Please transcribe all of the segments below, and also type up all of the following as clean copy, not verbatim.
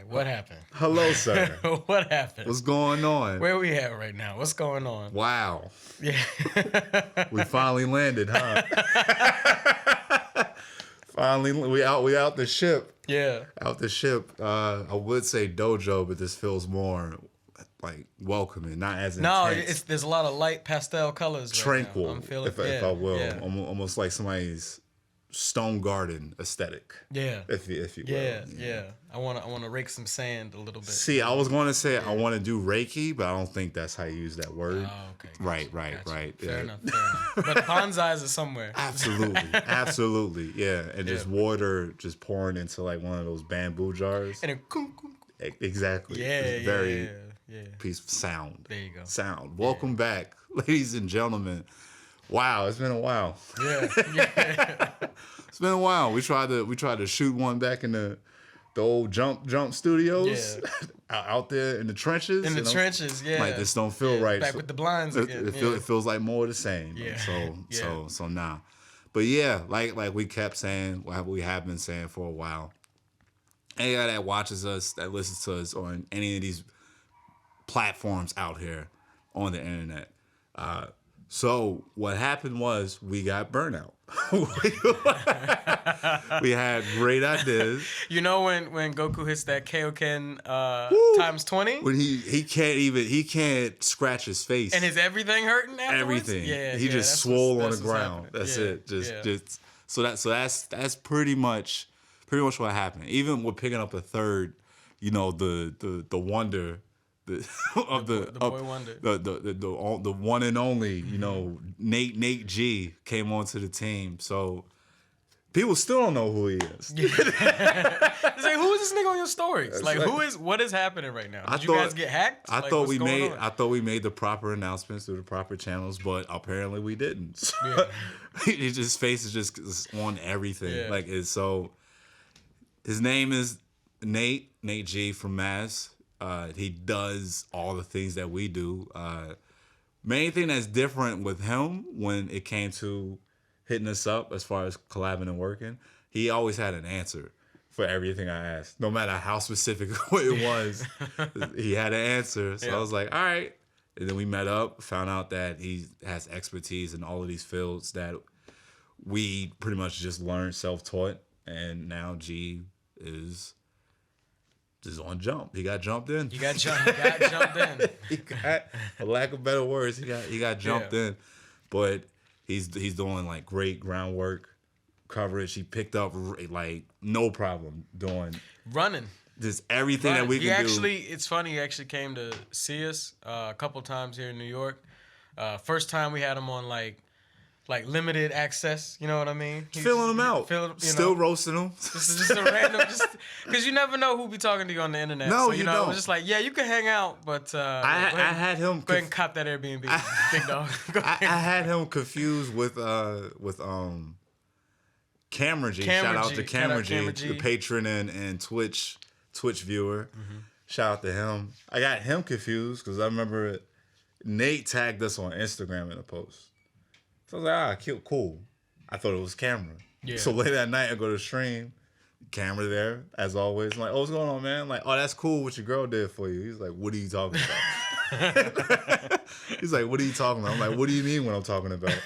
What happened? Hello, sir. What happened? What's going on? Where we at right now? What's going on? Wow. Yeah. We finally landed, huh? Finally, we out the ship. Yeah. Out the ship. I would say dojo, but this feels more like welcoming, not as intense. There's a lot of light pastel colors. Tranquil, right now. I'm feeling, if I will. Yeah. Almost like somebody's stone garden aesthetic. Yeah. If you will. Yeah. I wanna rake some sand a little bit. See, I was going to say I want to do Reiki, but I don't think that's how you use that word. Oh, okay. Right. Fair enough. But bonsais is somewhere. Absolutely. Yeah. And just water just pouring into like one of those bamboo jars. And then Exactly. Yeah. It's very peaceful sound. There you go. Sound. Welcome back, ladies and gentlemen. Wow, it's been a while. Yeah. It's been a while. We tried to shoot one back in the old Jump Studios. Yeah. Out there in the trenches. In the trenches, yeah. Like this don't feel right. Back with the blinds again. It feels like more of the same. Yeah. So nah. But yeah, like we kept saying, what we have been saying for a while. Any guy that watches us, that listens to us on any of these platforms out here on the internet. So what happened was we got burnout. We had great ideas. You know when Goku hits that Kaioken times 20? When he can't scratch his face. And his everything hurting afterwards? Everything. Yeah. He just swole on the ground. Happening. That's it. Just so that's pretty much what happened. Even with picking up a third, the wonder the boy wonder. The one and only, Nate G came onto the team. So people still don't know who he is. It's like, who is this nigga on your stories? Like, what is happening right now? Did you guys get hacked? I thought we made the proper announcements through the proper channels, but apparently we didn't. So his face is just on everything. Yeah. Like it's so. His name is Nate G from Mass. He does all the things that we do. Main thing that's different with him when it came to hitting us up as far as collabing and working, he always had an answer for everything I asked. No matter how specific it was, he had an answer. So I was like, all right. And then we met up, found out that he has expertise in all of these fields that we pretty much just learned self-taught. And now G is on Jump. He got jumped in. He got jumped in. He got, for lack of better words, he got jumped in. But he's doing like great groundwork coverage. He picked up like no problem doing running. Just everything that we can do. It's funny. He actually came to see us a couple times here in New York. First time we had him on like limited access, you know what I mean? Filling them out. Still roasting them. This is just a random, because you never know who'll be talking to you on the internet. No, so, you don't. It was just like, yeah, you can hang out, but I had him. Go ahead and cop that Airbnb, big dog. I had him confused with Camera G. Shout out to Camera G, the patron and Twitch viewer. Mm-hmm. Shout out to him. I got him confused because I remember Nate tagged us on Instagram in a post. So I was like, cool. I thought it was Camera. Yeah. So late that night, I go to stream. Camera there, as always. I'm like, oh, what's going on, man? I'm like, oh, that's cool what your girl did for you. He's like, what are you talking about? He's like, what are you talking about? I'm like, what do you mean what I'm talking about?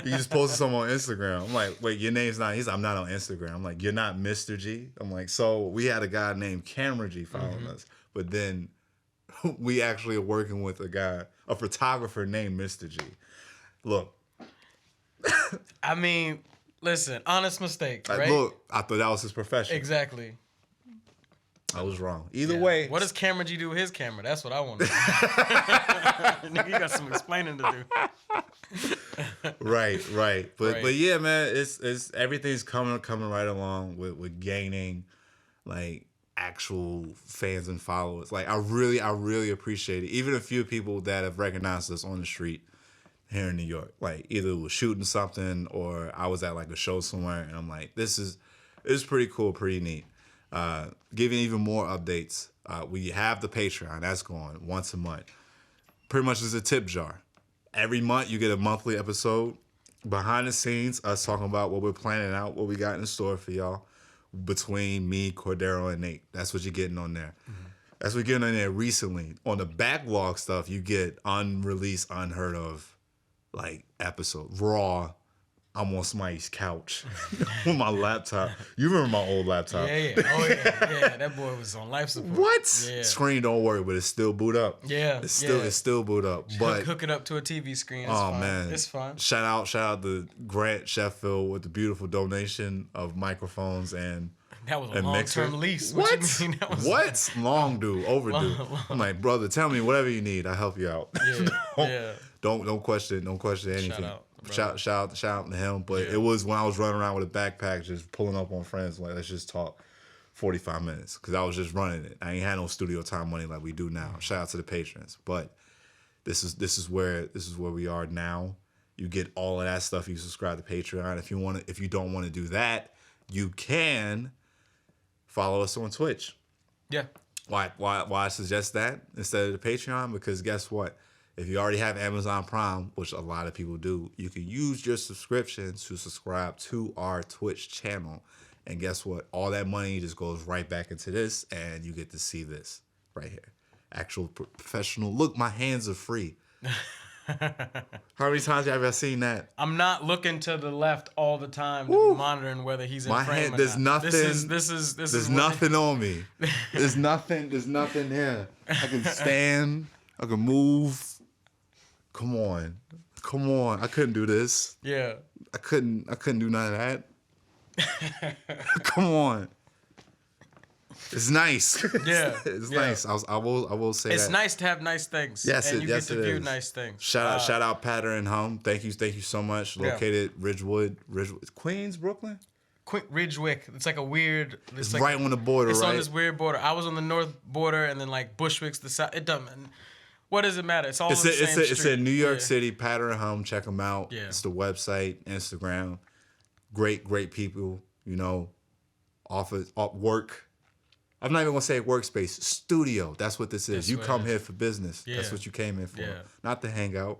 You just posted something on Instagram. I'm like, wait, your name's not... He's like, I'm not on Instagram. I'm like, you're not Mr. G? I'm like, so we had a guy named Camera G following us. But then we actually are working with a photographer named Mr. G. Look. I mean, listen, honest mistake, right? Look, I thought that was his profession. Exactly. I was wrong. Either way. What does Camera G do with his camera? That's what I want to know. Nigga, you got some explaining to do. Right. But yeah, man, it's everything's coming right along with gaining like actual fans and followers. Like I really appreciate it. Even a few people that have recognized us on the street here in New York, like either was shooting something or I was at like a show somewhere and I'm like, this is pretty cool, pretty neat. Giving even more updates. We have the Patreon, that's going once a month. Pretty much is a tip jar. Every month you get a monthly episode. Behind the scenes, us talking about what we're planning out, what we got in store for y'all. between me, Cordero, and Nate. That's what you're getting on there. That's what you're getting on there recently. On the backlog stuff, you get unreleased, unheard of, like, episode. Raw. I'm on somebody's couch with my laptop. You remember my old laptop? Yeah. Oh, yeah. That boy was on life support. What? Yeah. Screen don't work, but it's still boot up. Yeah. It's still boot up. But hook it up to a TV screen. It's fine. Man. It's fine. Shout out to Grant Sheffield with the beautiful donation of microphones and that was a long-term lease. What? You mean? What? Long, dude. Overdue. Long. I'm like, brother, tell me whatever you need. I'll help you out. Yeah. Don't question anything. Shout out to him. But it was when I was running around with a backpack, just pulling up on friends, like, let's just talk 45 minutes. Because I was just running it. I ain't had no studio time money like we do now. Shout out to the patrons. But this is where we are now. You get all of that stuff. You subscribe to Patreon. If you don't want to do that, you can follow us on Twitch. Yeah. Why I suggest that instead of the Patreon? Because guess what? If you already have Amazon Prime, which a lot of people do, you can use your subscription to subscribe to our Twitch channel. And guess what? All that money just goes right back into this, and you get to see this right here. Actual professional. Look, my hands are free. How many times have I seen that? I'm not looking to the left all the time to be monitoring whether he's in frame or there's not. nothing. There's nothing on me. There's nothing here. I can stand. I can move. Come on. I couldn't do this. Yeah. I couldn't do none of that. Come on. It's nice. Yeah. It's nice. I will say it's that. nice to have nice things. Yes, and you get to view is. nice things. Shout out Patter and Hum. Thank you so much. Located Ridgewood, Queens, Brooklyn. Ridgewick. It's like a weird. It's like, right on the border. It's right? on this weird border. I was on the north border, and then like Bushwick's the south. It doesn't. What does it matter? It's all the same street. It's in New York City. Patter and Hum. Check them out. Yeah. It's the website, Instagram. Great people. You know, office, work. I'm not even gonna say workspace. Studio. That's what this is. You come here for business. Yeah. That's what you came in for. Yeah. Not to hang out.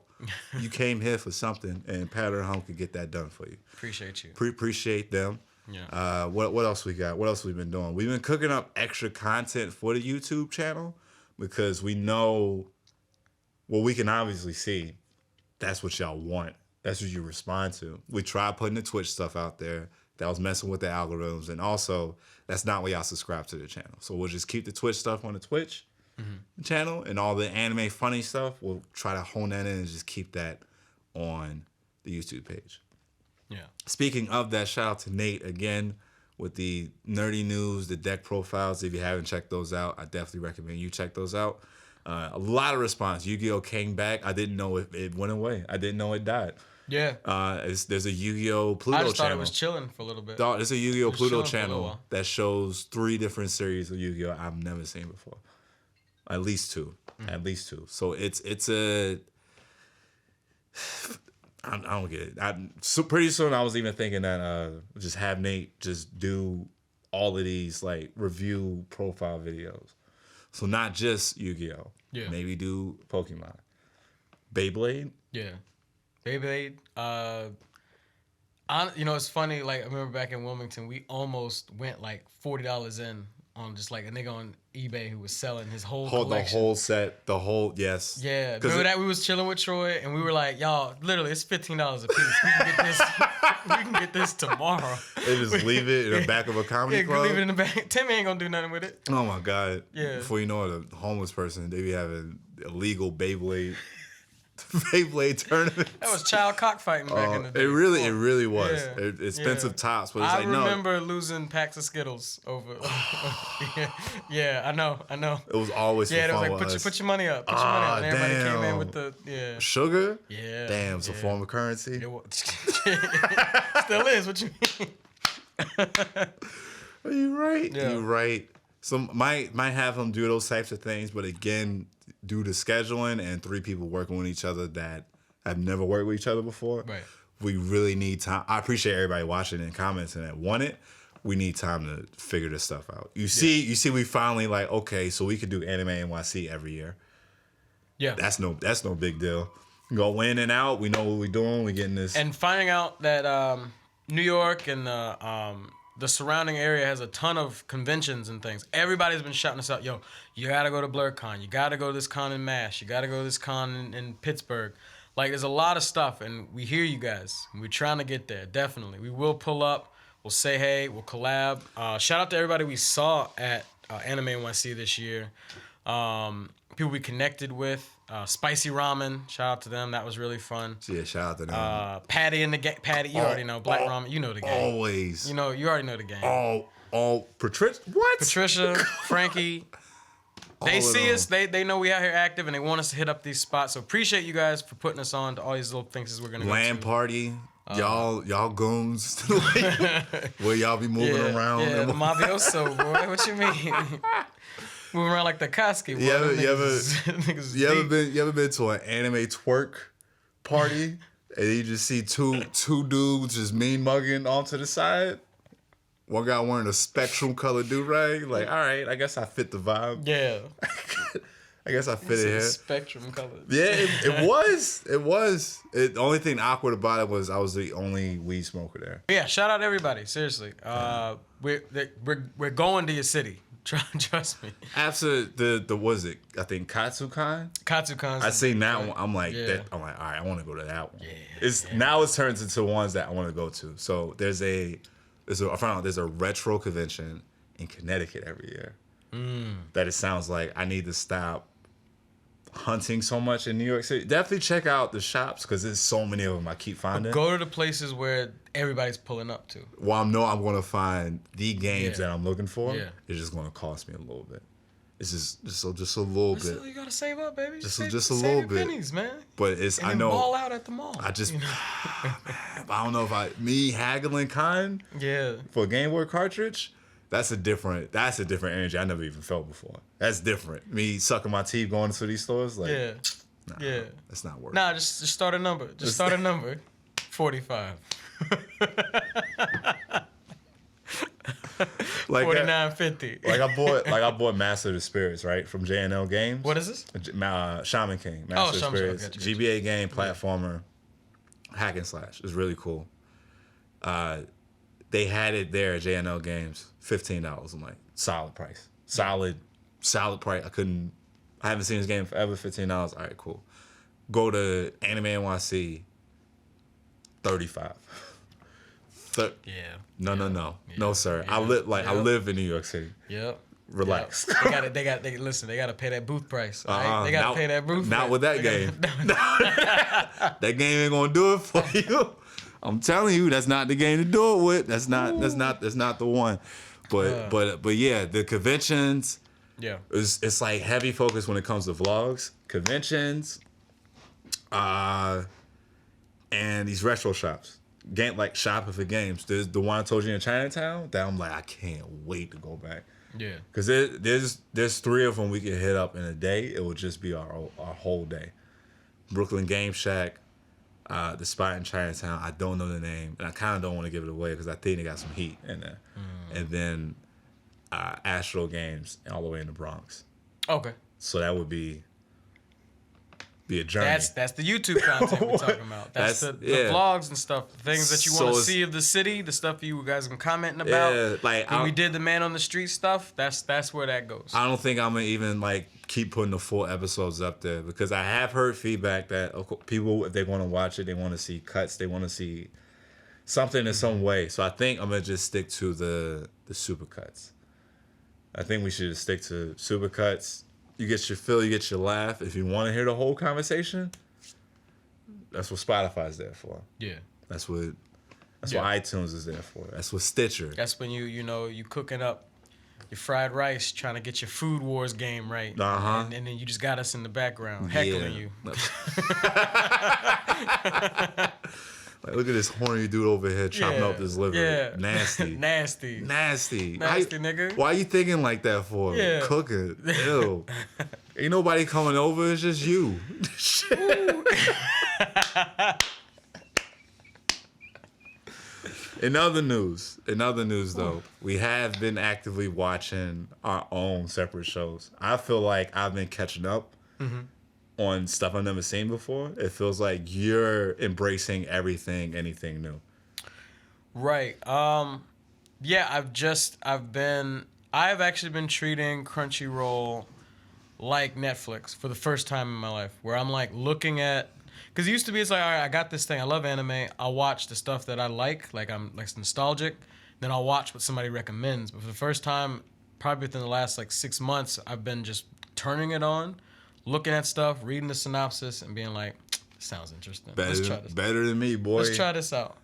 You came here for something, and Patter and Hum could get that done for you. Appreciate you. Appreciate them. Yeah. What else we got? What else we been doing? We've been cooking up extra content for the YouTube channel because we know. Well, we can obviously see that's what y'all want. That's what you respond to. We tried putting the Twitch stuff out there. That was messing with the algorithms. And also, that's not why y'all subscribe to the channel. So we'll just keep the Twitch stuff on the Twitch channel. And all the anime funny stuff, we'll try to hone that in and just keep that on the YouTube page. Yeah. Speaking of that, shout out to Nate again with the nerdy news, the deck profiles. If you haven't checked those out, I definitely recommend you check those out. A lot of response. Yu-Gi-Oh! Came back. I didn't know it went away. I didn't know it died. Yeah. There's a Yu-Gi-Oh! Pluto channel. I just thought it was chilling for a little bit. There's a Yu-Gi-Oh! Pluto channel that shows 3 different series of Yu-Gi-Oh! I've never seen before. At least 2. At least 2. So it's a... I don't get it. So pretty soon I was even thinking that just have Nate just do all of these like review profile videos. So not just Yu-Gi-Oh! Yeah. Maybe do Pokemon. Beyblade? Yeah. Beyblade. It's funny, like I remember back in Wilmington, we almost went like $40 in on just like a nigga on eBay who was selling his whole collection. The whole set, yes. Yeah. Remember that we was chilling with Troy and we were like, y'all, literally it's $15 a piece. We can get this tomorrow. They just leave it in the back of a comedy club? Leave it in the back. Timmy ain't gonna do nothing with it. Oh my God. Yeah. Before you know it, a homeless person, they be having illegal Beyblade tournament. That was child cockfighting back in the day. It really was. Yeah. Expensive tops, but it's I remember losing packs of Skittles over. Yeah, I know. It was always for fun. Yeah, it was like put your money up. And everybody came in with the sugar. Yeah. Damn, it's a form of currency. Still is. What you mean? You're right. Yeah. You're right. So might have them do those types of things, but again, due to scheduling and 3 people working with each other that have never worked with each other before, right. We really need time. I appreciate everybody watching and commenting that want it. We need time to figure this stuff out. You see, we finally like, okay, so we could do Anime NYC every year. Yeah, that's no big deal. Go in and out. We know what we're doing. We're getting this. And finding out that New York and the the surrounding area has a ton of conventions and things. Everybody's been shouting us out. Yo, you gotta go to BlurCon. You gotta go to this con in Mass. You gotta go to this con in Pittsburgh. Like, there's a lot of stuff, and we hear you guys. We're trying to get there, definitely. We will pull up. We'll say hey. We'll collab. Shout out to everybody we saw at Anime NYC this year. People we connected with. Spicy Ramen. Shout out to them. That was really fun. Yeah, shout out to them. Patty in the game. Patty, you already know. Black Ramen. You know the game. Always. You already know the game. Patricia. What? Patricia, Frankie. They see us. They know we out here active, and they want us to hit up these spots. So appreciate you guys for putting us on to all these little things we're gonna go to. Land party. Y'all goons. Where y'all be moving around. Yeah, the mafioso, boy. What you mean? Moving around like the Koski. You ever been to an anime twerk party and you just see two dudes just mean mugging off to the side? One guy wearing a spectrum color do-rag. Like, all right, I guess I fit the vibe. Yeah. I guess I fit it here. Spectrum color. Yeah, it was. It was. The only thing awkward about it was I was the only weed smoker there. Yeah, shout out everybody. Seriously. We're going to your city. Trust me. After the was it? I think Katsukan. Katsukan. I seen that one. I'm like, all right, I want to go to that one. Yeah. Now it turns into ones that I want to go to. So I found out there's a retro convention in Connecticut every year. That it sounds like I need to stop hunting so much in New York City. Definitely check out the shops because there's so many of them I keep finding. Go to the places where everybody's pulling up to. Well, I know I'm going to find the games that I'm looking for. Yeah. It's just going to cost me a little bit. It's just a little bit. You gotta save up, baby. Just a little bit. Pennies, man. But I know. Ball out at the mall. I just, I don't know if me haggling kind. Yeah. For a Game Boy cartridge. That's a different energy I never even felt before. That's different. Me sucking my teeth going to these stores, like, that's not working. Nah, just start a number. Just start a number. 45. Like 49.50. I bought Master of the Spirits, right, from JNL Games. What is this? Shaman King. Master of the Spirits. Gotcha. GBA game, platformer, hack and slash. It's really cool. They had it there at JNL Games, $15. I'm like, solid price. Solid price. I haven't seen this game forever, $15. All right, cool. Go to Anime NYC, $35. No. Yeah. No, sir. Yeah. I live in New York City. Yep. Relax. Yep. They gotta pay that booth price. Right? They gotta pay that booth. Not with that game. That game ain't gonna do it for you. I'm telling you, that's not the game to do it with. That's not the one. But yeah, the conventions. Yeah. It's like heavy focus when it comes to vlogs, conventions, and these retro shops. Game like shopping for games. There's the one I told you in Chinatown that I'm like, I can't wait to go back. Yeah. Because there's 3 of them we can hit up in a day. It will just be our whole day. Brooklyn Game Shack, the spot in Chinatown. I don't know the name, and I kind of don't want to give it away because I think they got some heat in there. And then Astro Games all the way in the Bronx. Okay. So that would be a journey. That's the YouTube content we're talking about. That's the vlogs and stuff, the things that you want to see of the city, the stuff you guys been commenting about. Yeah, like when we did the man on the street stuff, that's where that goes. I don't think I'm gonna even like keep putting the full episodes up there because I have heard feedback that people, if they want to watch it, they want to see cuts, they want to see something in some way. So I think I'm gonna just stick to the super cuts. I think we should just stick to super cuts. You get your fill, you get your laugh. If you want to hear the whole conversation, that's what Spotify's there for. Yeah. That's what iTunes is there for. That's what Stitcher. That's when you cooking up your fried rice, trying to get your Food Wars game right. And then you just got us in the background heckling you. Like, look at this horny dude over here chopping up this liver. Yeah. Nasty. Nasty, nigga. Why are you thinking like that for? Yeah. Cooking. Ew. Ain't nobody coming over. It's just you. In other news though, we have been actively watching our own separate shows. I feel like I've been catching up on stuff I've never seen before. It feels like you're embracing anything new. Right. I've actually been treating Crunchyroll like Netflix for the first time in my life, where I'm like looking at, because it used to be, it's like, all right, I got this thing, I love anime, I'll watch the stuff that I like I'm like nostalgic, then I'll watch what somebody recommends. But for the first time, probably within the last like 6 months, I've been just turning it on, looking at stuff, reading the synopsis, and being like, sounds interesting. Let's try this. Better than me, boy. Let's try this out.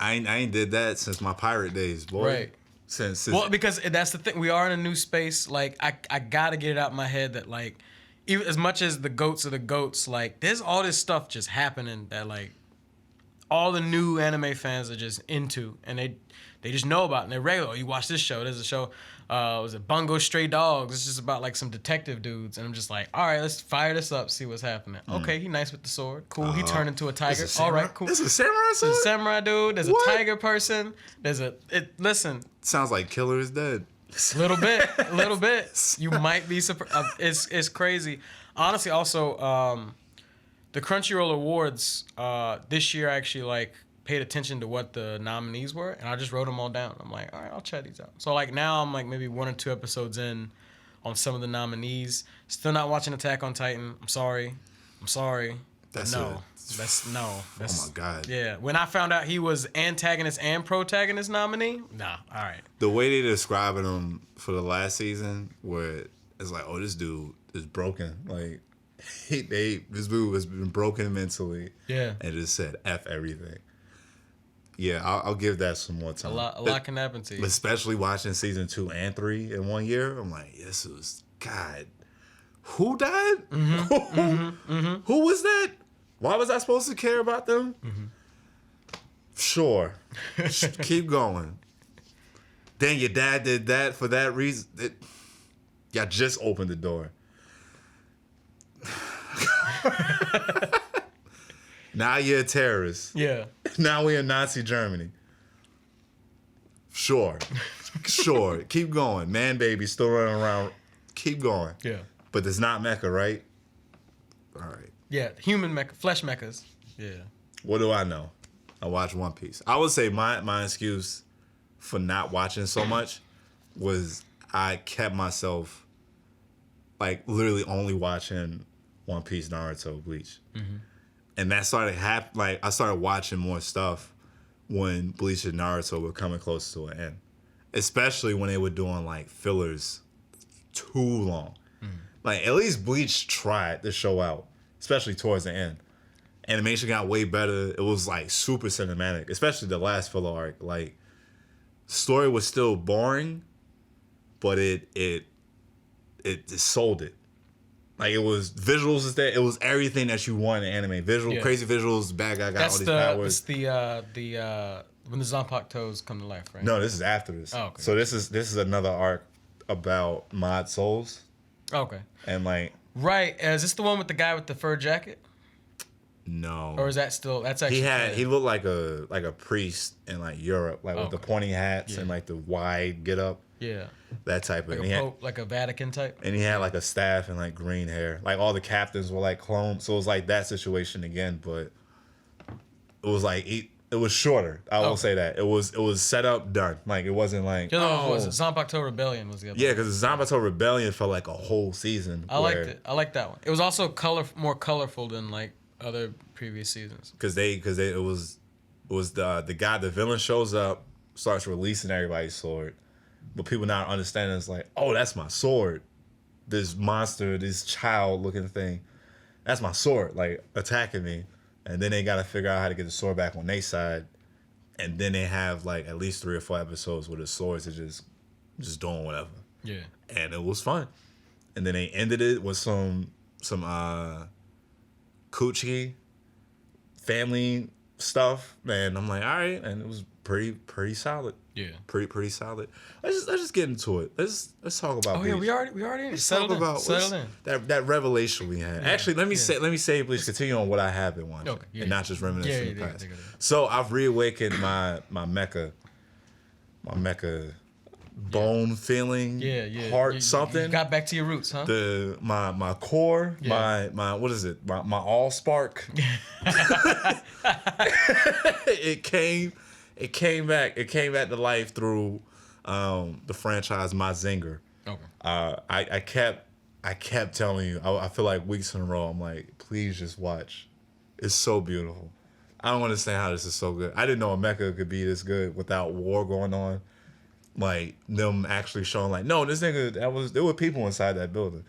I ain't did that since my pirate days, boy. Right. Since well, because that's the thing. We are in a new space. Like, I gotta get it out of my head that, like, even as much as the goats are the goats, like, there's all this stuff just happening that, like, all the new anime fans are just into, and they just know about it. And they're regular. Oh, you watch this show. There's a show. Was it Bungo Stray Dogs? It's just about like some detective dudes, and I'm just like, all right, let's fire this up, see what's happening. Okay, he nice with the sword. Cool. He turned into a tiger. All right, cool. This is a samurai sword? There's a samurai dude. There's what? A tiger person. Listen. Sounds like Killer is dead. A little bit. You might be surprised. It's crazy. Honestly, also, the Crunchyroll Awards this year, I actually like paid attention to what the nominees were, and I just wrote them all down. I'm like, all right, I'll check these out. So like now I'm like maybe 1 or 2 episodes in on some of the nominees. Still not watching Attack on Titan. I'm sorry. That's oh my God. Yeah. When I found out he was antagonist and protagonist nominee, nah. All right. The way they describing him for the last season, where it's like, oh, this dude is broken. Like, this dude has been broken mentally. Yeah. And just said F everything. Yeah, I'll give that some more time. A lot can happen to you. Especially watching season 2 and 3 in 1 year. I'm like, this was, God, who died? Who was that? Why was I supposed to care about them? Sure. Keep going. Then your dad did that for that reason. Y'all just opened the door. Now you're a terrorist. Yeah. Now we're in Nazi Germany. Sure. Keep going. Man baby still running around. Keep going. Yeah. But it's not mecha, right? All right. Yeah. Human mecha. Flesh mechas. Yeah. What do I know? I watch One Piece. I would say my excuse for not watching so much was I kept myself like literally only watching One Piece, Naruto, Bleach. And that started like I started watching more stuff when Bleach and Naruto were coming close to an end, especially when they were doing like fillers too long. Like at least Bleach tried to show out, especially towards the end. Animation got way better. It was like super cinematic, especially the last filler arc. Like story was still boring, but it sold it. Like it was visuals is there. It was everything that you want in anime. Crazy visuals. Bad guy got all these powers. That's the when the Zanpakutos come to life, right? No, this is after this. Oh, okay. So this is another arc about mod souls. Okay. And like. Right. Is this the one with the guy with the fur jacket? No. Or is that still? That's actually. He looked like a priest in like Europe, like with the pointy hats and like the wide get up. Yeah. That type like of a Pope, like a Vatican type. And he had like a staff and like green hair. Like all the captains were like clones. So it was like that situation again, but it was like it was shorter. I will say that. It was set up, done. Like it wasn't like the other one was Zanpakuto Rebellion was the other one. Yeah, because the Zanpakuto Rebellion felt like a whole season. I liked it. I liked that one. It was also more colorful than like other previous seasons. Because it was the guy, the villain shows up, starts releasing everybody's sword. But people not understanding, it's like, oh, that's my sword. This monster, this child-looking thing, that's my sword, like, attacking me. And then they got to figure out how to get the sword back on their side. And then they have, like, at least 3 or 4 episodes where the swords are just doing whatever. Yeah. And it was fun. And then they ended it with some coochie family stuff. And I'm like, all right. And it was pretty solid. Yeah, pretty solid. Let's just get into it. Let's talk about. Bleach. We already settled in. That revelation we had. Yeah. Actually, let me say Bleach. Continue on what I have been watching, and not just reminiscing in the past. So I've reawakened my mecha bone feeling, heart something. You got back to your roots, huh? My core, my what is it? My all spark. It came It came back to life through the franchise Mazinger. Okay. I kept telling you, I feel like weeks in a row, I'm like, please just watch. It's so beautiful. I don't understand how this is so good. I didn't know a mecha could be this good without war going on. Like, them actually showing, like, no, this nigga, there were people inside that building.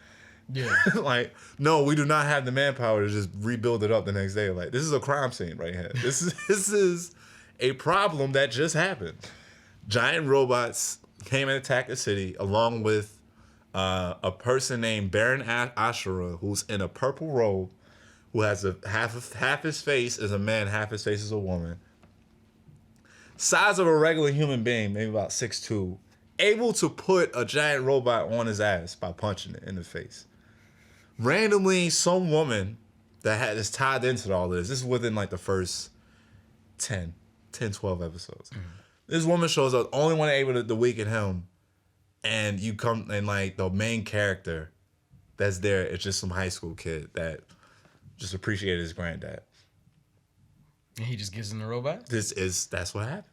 Yeah. Like, no, we do not have the manpower to just rebuild it up the next day. Like, this is a crime scene right here. This is a problem that just happened. Giant robots came and attacked the city, along with a person named Baron Ashura, who's in a purple robe, who has half his face is a man, half his face is a woman. Size of a regular human being, maybe about 6'2", able to put a giant robot on his ass by punching it in the face. Randomly, some woman that is tied into all this is within like the first 10, 12 episodes. Mm-hmm. This woman shows up, only one able to weaken him, and you come, and like the main character that's there is just some high school kid that just appreciated his granddad. And he just gives him the robot? That's what happens.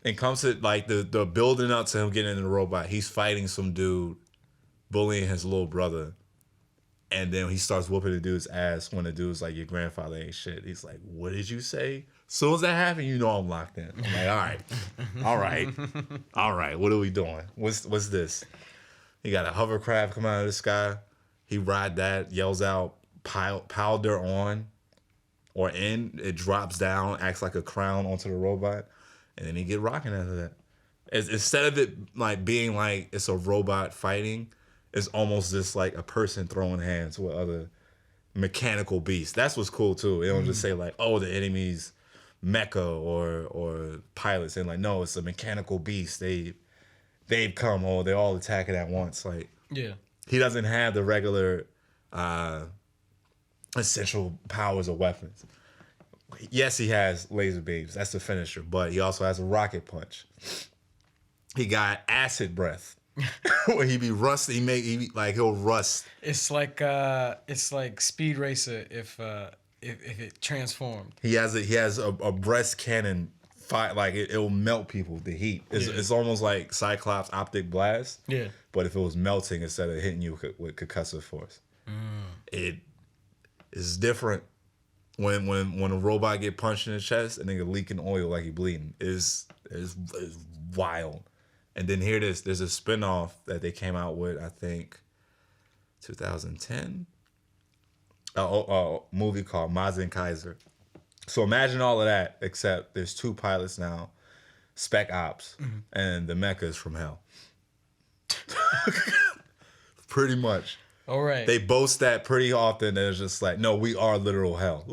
It comes to like the building up to him getting in the robot. He's fighting some dude, bullying his little brother. And then he starts whooping the dude's ass when the dude's like, your grandfather ain't shit. He's like, what did you say? As soon as that happened, you know I'm locked in. I'm like, all right. What are we doing? What's this? He got a hovercraft come out of the sky. He ride that, yells out, powder on or in. It drops down, acts like a crown onto the robot. And then he get rocking after that. Instead of it like being like it's a robot fighting, it's almost just like a person throwing hands with other mechanical beasts. That's what's cool too. They don't just say like, oh, the enemy's mecha or pilots. And like, no, it's a mechanical beast. They've come, or they're all attacking at once. Like, yeah, he doesn't have the regular essential powers or weapons. Yes, he has laser beams. That's the finisher. But he also has a rocket punch. He got acid breath. Where he be rusty, he'll rust. It's like Speed Racer if it transformed. He has a breast cannon fire, like it'll melt people. The heat. It's almost like Cyclops' optic blast. Yeah. But if it was melting instead of hitting you with concussive force, it is different. When a robot get punched in the chest and nigga leaking oil like he bleeding is wild. And then there's a spinoff that they came out with, I think 2010. A movie called Mazen Kaiser. So imagine all of that, except there's two pilots now, Spec Ops, and the mecha is from hell. Pretty much. All right. They boast that pretty often. That it's just like, no, we are literal hell.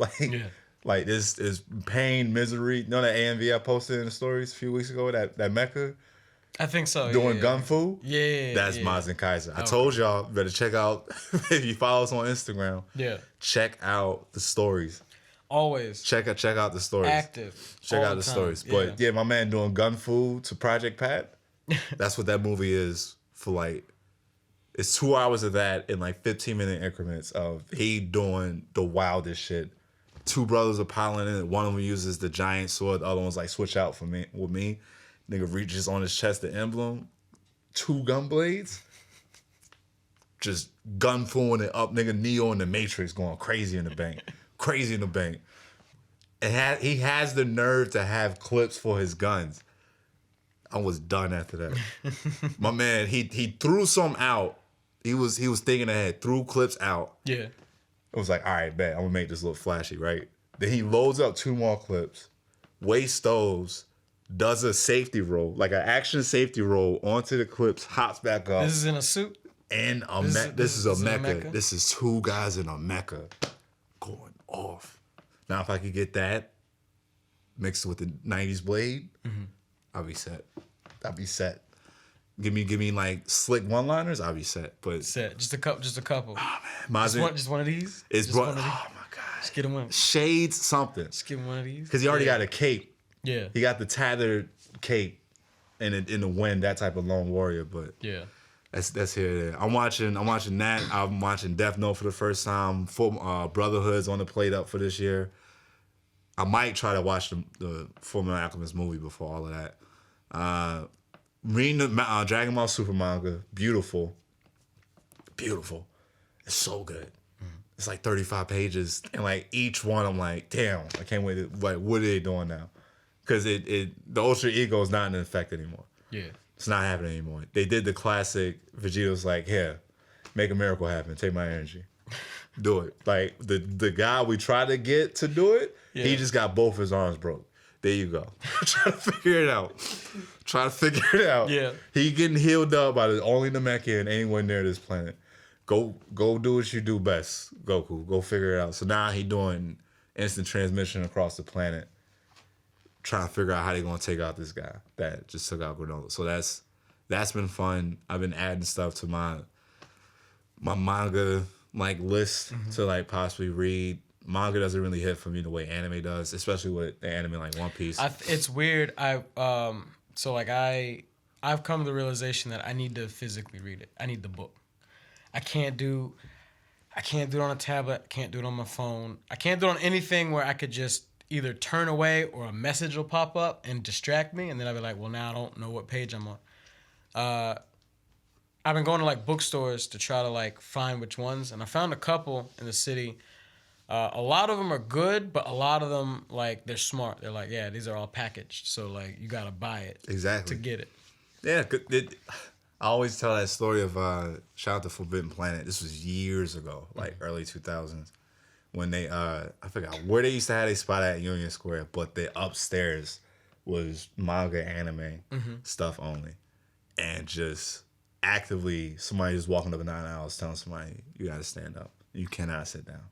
Like this is pain, misery. You know that AMV I posted in the stories a few weeks ago, that mecha? I think so. Doing gun fu? Yeah. That's Mazen Kaiser. I told y'all, better check out, if you follow us on Instagram, check out the stories. Always. Check out the stories. Active. Check out the stories. But yeah, my man doing gun fu to Project Pat. That's what that movie is for like. It's 2 hours of that in like 15-minute increments of he doing the wildest shit. Two brothers are piling in it. One of them uses the giant sword. The other one's like switch out with me. Nigga reaches on his chest the emblem. 2 gun blades. Just gun fooling it up. Nigga Neo in the Matrix going crazy in the bank. Crazy in the bank. And he has the nerve to have clips for his guns. I was done after that. My man, he threw some out. He was thinking ahead, threw clips out. Yeah. It was like, all right, bet, I'm gonna make this look flashy, right? Then he loads up 2 more clips, waist stoves, does a safety roll, like an action safety roll onto the clips, hops back up. This is in a suit? And this is a mecha. This is 2 guys in a mecha going off. Now, if I could get that mixed with the 90s blade, I'll be set. Give me like slick one-liners, I'll be set. But set. Just a couple. Oh man, just one of these. Oh my god. Just get him one. Shades something. Just give him one of these. Because he already got a cape. Yeah. He got the tattered cape, and in the wind, that type of lone warrior. But yeah, that's here. There. I'm watching that. I'm watching Death Note for the first time. Full Brotherhood's on the plate up for this year. I might try to watch the Fullmetal Alchemist movie before all of that. Reading the Dragon Ball Super manga, beautiful. It's so good. It's like 35 pages, and like each one, I'm like, damn, I can't wait. Like, what are they doing now? Because the Ultra Ego is not in effect anymore. Yeah, it's not happening anymore. They did the classic. Vegeta's like, here, make a miracle happen. Take my energy, do it. Like the guy we tried to get to do it, he just got both his arms broke. There you go. Try to figure it out. Yeah, he getting healed up by the only Namekian anywhere near this planet. Go do what you do best, Goku. Go figure it out. So now he doing instant transmission across the planet, trying to figure out how they gonna take out this guy that just took out Granola. So that's been fun. I've been adding stuff to my manga like list to like possibly read. Manga doesn't really hit for me the way anime does, especially with the anime like One Piece. It's weird. I've come to the realization that I need to physically read it. I need the book. I can't do it on a tablet. I can't do it on my phone. I can't do it on anything where I could just either turn away or a message will pop up and distract me, and then I'll be like, well, now I don't know what page I'm on. I've been going to like bookstores to try to like find which ones, and I found a couple in the city. A lot of them are good, but a lot of them, like, they're smart. They're like, yeah, these are all packaged, so like you gotta buy it to get it. Yeah, I always tell that story of shout out to Forbidden Planet. This was years ago, like early 2000s, when they I forgot where they used to have a spot at Union Square, but the upstairs was manga anime stuff only, and just actively somebody just walking up and down the aisles telling somebody you got to stand up, you cannot sit down,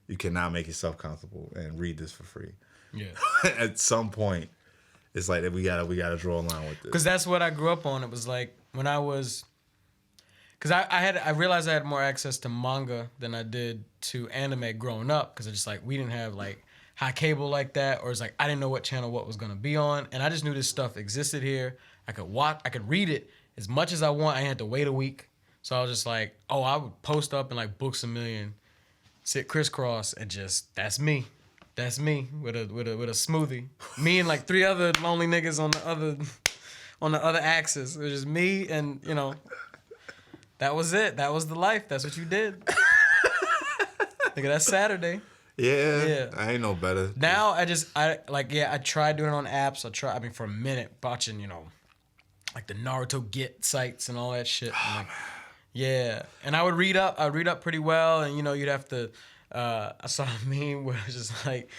you cannot make yourself comfortable and read this for free. Yeah, at some point, it's like we gotta draw a line with this, because that's what I grew up on. It was like. When I was, because I realized I had more access to manga than I did to anime growing up, because it's just like we didn't have like high cable like that, or it's like I didn't know what channel what was gonna be on, and I just knew this stuff existed here. I could read it as much as I want. I had to wait a week, so I was just like, oh, I would post up in like Books A Million, sit crisscross, and just that's me with a smoothie, me and like 3 other lonely niggas on the other axis. It was just me and, that was it. That was the life. That's what you did. Nigga, that's Saturday. Yeah. I ain't no better. Now I tried doing it on apps. For a minute watching, like the Naruto Get sites and all that shit. Yeah. And I would read up. Pretty well. And, you'd have to, I saw a meme where it was just like,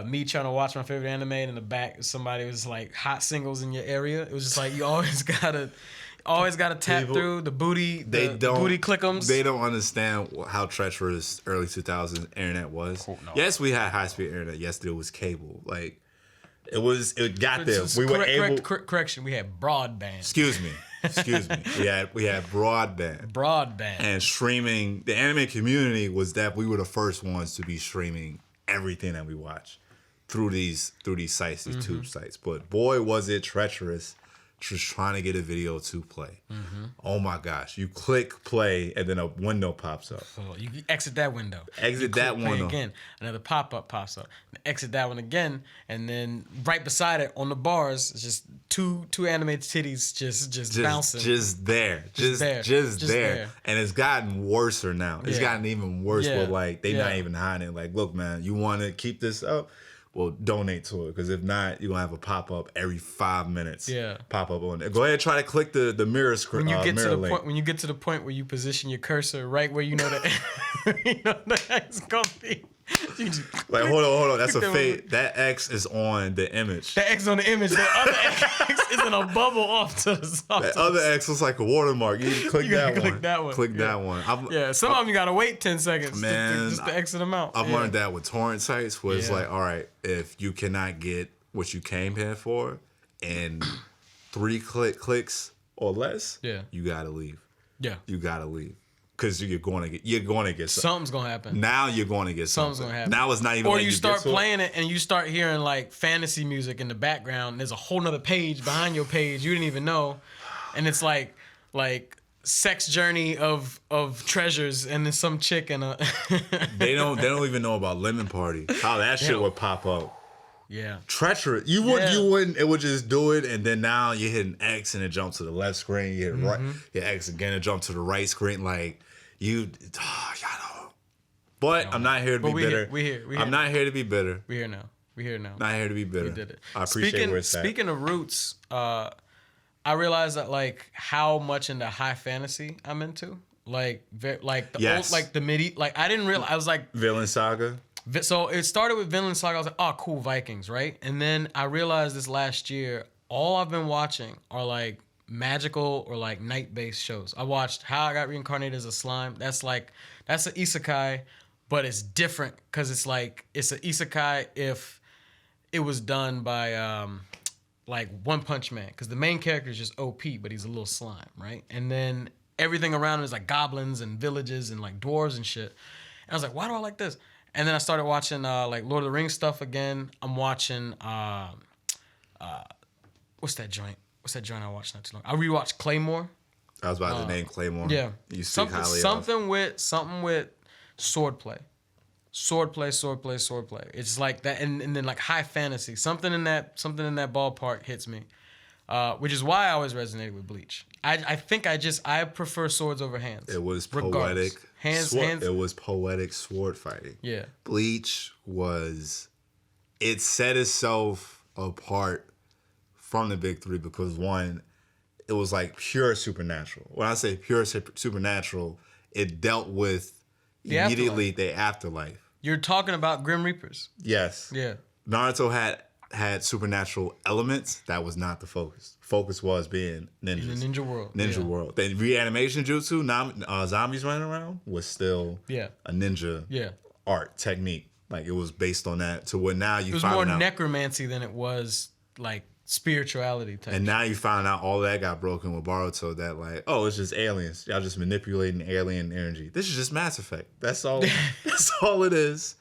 me trying to watch my favorite anime, and in the back somebody was like hot singles in your area. It was just like you always gotta tap through the booty. Booty clickums. They don't understand how treacherous early 2000s internet was. Cool, no. Yes, we had high speed internet. Yes, there was cable. Like it got there. We were able. Correction. We had broadband. Excuse me. We had broadband. And streaming. The anime community was that we were the first ones to be streaming everything that we watch through these sites, these tube sites. But boy, was it treacherous just trying to get a video to play. Oh my gosh. You click play and then a window pops up. So you exit that window. Window. Again. Another pop-up pops up. Exit that one again. And then right beside it on the bars, it's just two animated titties just bouncing. Just there. And it's gotten worse now. It's gotten even worse. Yeah. But like they not even hiding it. Like, look, man, you want to keep this up? Well, donate to it, because if not, you're gonna have a pop up every 5 minutes. Yeah, pop up on it. Go ahead and try to click the mirror screen. When you get to the point where you position your cursor right where you know that it's gonna be. Like, hold on. That's a fade. That X is on the image. The X on the image. The other X is in a bubble off to the side. That other X looks like a watermark. You need to click that one. Click that one. Some of them you gotta wait 10 seconds just to exit them out. I've learned that with torrent sites, where it's like, all right, if you cannot get what you came here for in 3 clicks or less, you gotta leave. Yeah, you gotta leave. Because you're going to get something's going to happen. Now you're going to get something. Something's going to happen. Now it's not even. Or you start playing it and you start hearing like fantasy music in the background. And there's a whole nother page behind your page you didn't even know, and it's like sex journey of treasures, and then some chick and a. They don't even know about Lemon Party. How that shit would pop up. Yeah. Treacherous. You wouldn't. It would just do it, and then now you're hitting X and it jumps to the left screen. You hit right. You hit X again and jump to the right screen. Like y'all know. But I'm not here to be bitter. We here. I'm not here to be bitter. We here now. Not here to be bitter. We did it. I appreciate where it's at. Speaking of roots, I realized that like how much into high fantasy I'm into. Like the old, like the midi. Like I didn't realize. I was like Villain Saga. So it started with Vinland Saga. I was like, oh, cool, Vikings, right? And then I realized this last year, all I've been watching are like magical or like night-based shows. I watched How I Got Reincarnated as a Slime. That's an isekai, but it's different because it's an isekai if it was done by like One Punch Man, because the main character is just OP, but he's a little slime, right? And then everything around him is like goblins and villages and like dwarves and shit. And I was like, why do I like this? And then I started watching like Lord of the Rings stuff again. I'm watching what's that joint? What's that joint I watched not too long? I rewatched Claymore. I was about to name Claymore. Yeah. You speak highly something with swordplay. Swordplay. It's like that, and then like high fantasy. Something in that ballpark hits me. Which is why I always resonated with Bleach. I think I prefer swords over hands. It was poetic. Hands. It was poetic sword fighting. Yeah. Bleach it set itself apart from the big three because one, it was like pure supernatural. When I say pure supernatural, it dealt with immediately the afterlife. You're talking about Grim Reapers. Yes. Yeah. Naruto had supernatural elements. That was not the focus. Focus was being ninjas. In the ninja world. Ninja world. The reanimation jutsu, zombies running around, was still a ninja art technique. Like it was based on that. To where now you found out. It was more necromancy than it was like spirituality type. And now you found out all that got broken with Boruto. That like, oh, it's just aliens. Y'all just manipulating alien energy. This is just Mass Effect. That's all. That's all it is.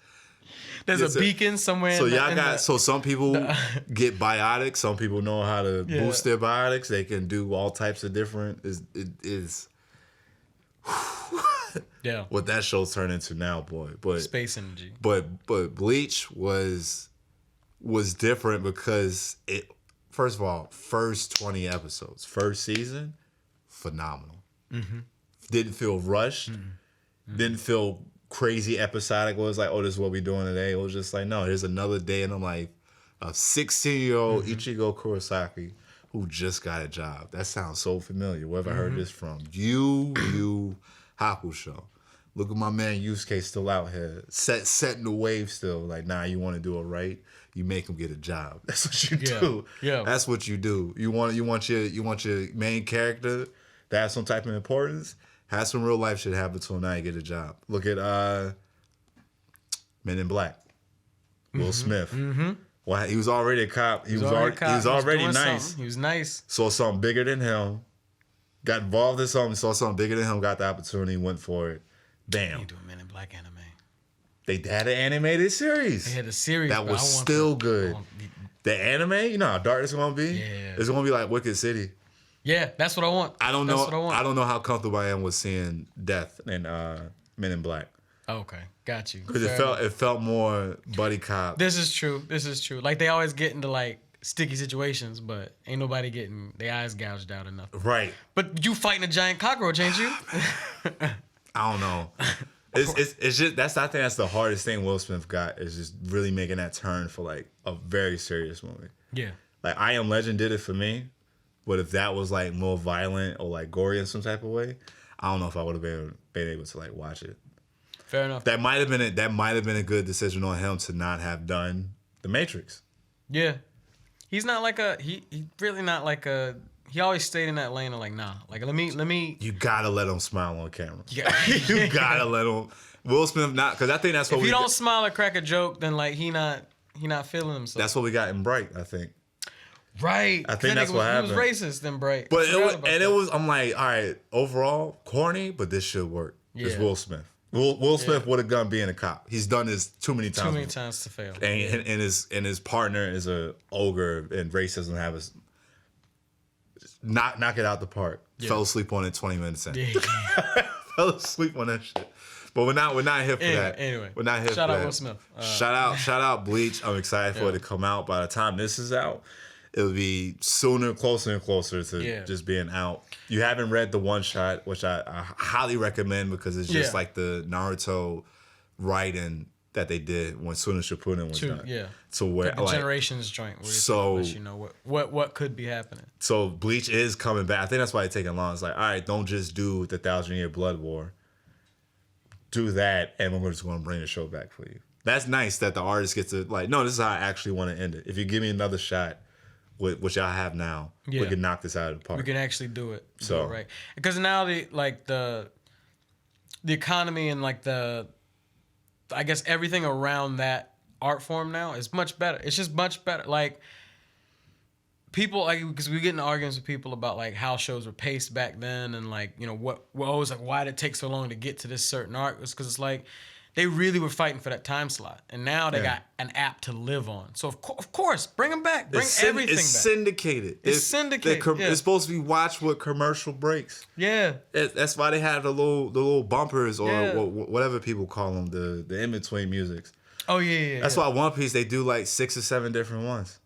There's a beacon somewhere. So some people get biotics. Some people know how to boost their biotics. They can do all types of different. What that show's turned into now, boy. But space energy. But Bleach was different because it. First of all, first 20 episodes, first season, phenomenal. Mm-hmm. Didn't feel rushed. Mm-hmm. Didn't feel crazy episodic. It was like, oh, this is what we're doing today. It was just like, no, here's another day in the life of 16-year-old Ichigo Kurosaki who just got a job. That sounds so familiar. Wherever I heard this from. Yu Hakusho. Look at my man Yusuke still out here. Setting the wave still. Like, nah, you want to do it right? You make him get a job. That's what you do. Yeah. That's what you do. You want your main character to have some type of importance. Have some real life shit happen to him. Now you get a job. Look at Men in Black. Will Smith. Mm-hmm. Well, he was already a cop. He was already nice. Something. He was nice. Saw something bigger than him. Got involved in something. Saw something bigger than him. Got the opportunity. Went for it. Bam. They do a Men in Black anime. They had an animated series. They had a series that was still good. The anime, you know how dark it's gonna be. Yeah. It's gonna be like Wicked City. Yeah, that's what I want. I don't know how comfortable I am with seeing death in Men in Black. Okay, got you. Because it felt more buddy cop. This is true. Like they always get into like sticky situations, but ain't nobody getting their eyes gouged out or nothing. Right. But you fighting a giant cockroach, ain't you? I don't know. It's just I think that's the hardest thing Will Smith got is just really making that turn for like a very serious movie. Yeah. Like I Am Legend did it for me, but if that was like more violent or like gory in some type of way, I don't know if I would have been able to like watch it. Fair enough. That might have been a good decision on him to not have done The Matrix. Yeah. He's not like he really not like a. He always stayed in that lane of like, nah. Like, let me. You gotta let him smile on camera. Yeah. You gotta let him. Will Smith not, because I think that's what if he don't smile or crack a joke, then like he not feeling himself. That's what we got in Bright, I think. Right. I think that's what happened. He was racist in Bright. But it was. I'm like, all right, overall corny, but this should work. Yeah. It's Will Smith. Will Smith would have done being a cop. He's done this too many times. Too many times to fail. And his partner is a ogre, and race doesn't have his. Knock it out the park. Yeah. Fell asleep on it 20 minutes in. Yeah. Fell asleep on that shit. But we're not here for that. Anyway, we're not here shout for out that. Will Smith. Shout out Bleach. I'm excited for it to come out. By the time this is out, it'll be closer and closer to just being out. You haven't read the one shot, which I highly recommend because it's just like the Naruto writing that they did when Suna Shippuden was done. Yeah. So where the Generations joint, where let you know what could be happening. So Bleach is coming back. I think that's why it's taking long. It's like, all right, don't just do the 1,000-Year Blood War. Do that, and we're just going to bring the show back for you. That's nice that the artist gets to like, no, this is how I actually want to end it. If you give me another shot, which I have now, we can knock this out of the park. We can actually do it. So right, because now the economy and like I guess everything around that art form now is much better. It's just much better. Like people, like, because we get into arguments with people about like how shows were paced back then, and like, you know, we're always like, why did it take so long to get to this certain arc? It's because it's like they really were fighting for that time slot, and now they got an app to live on. So of course, bring them back. Bring everything back. It's syndicated. It's syndicated. It's supposed to be watched with commercial breaks. Yeah. That's why they have the little bumpers or whatever people call them, the in between musics. Oh yeah. That's why One Piece they do like 6 or 7 different ones.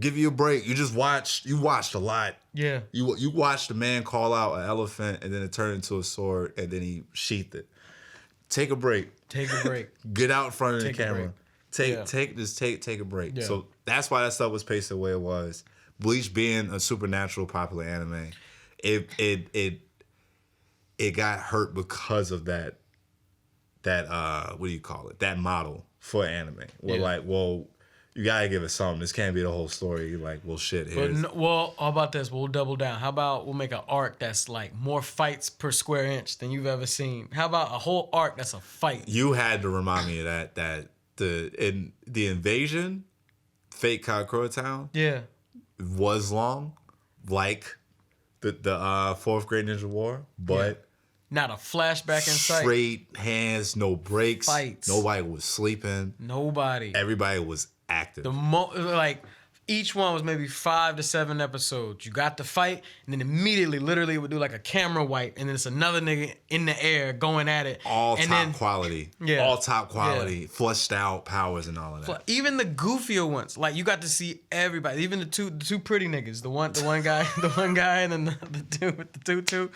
Give you a break. You watched a lot. Yeah. You watched a man call out an elephant and then it turned into a sword and then he sheathed it. Take a break. Take a break. Get out in front of the camera. Take a break. Yeah. So that's why that stuff was paced the way it was. Bleach being a supernatural popular anime, it got hurt because of that what do you call it? That model for anime. We're like, well, you gotta give it something. This can't be the whole story. You're like, well, shit. How about this? We'll double down. How about we'll make an arc that's like more fights per square inch than you've ever seen? How about a whole arc that's a fight? You had to remind me of that. That the invasion, Fate Karakura Town, was long, like the fourth Great Ninja War, but. Not a flashback in sight. Straight hands, no breaks. Fights. Nobody was sleeping. Nobody. Everybody was active. Like each one was maybe 5 to 7 episodes. You got the fight, and then immediately, literally, it would do like a camera wipe, and then it's another nigga in the air going at it. All top quality. Yeah. All top quality. Fleshed out powers and all of that. Even the goofier ones, like you got to see everybody. Even the two pretty niggas. The one guy, and then the dude with the tutu.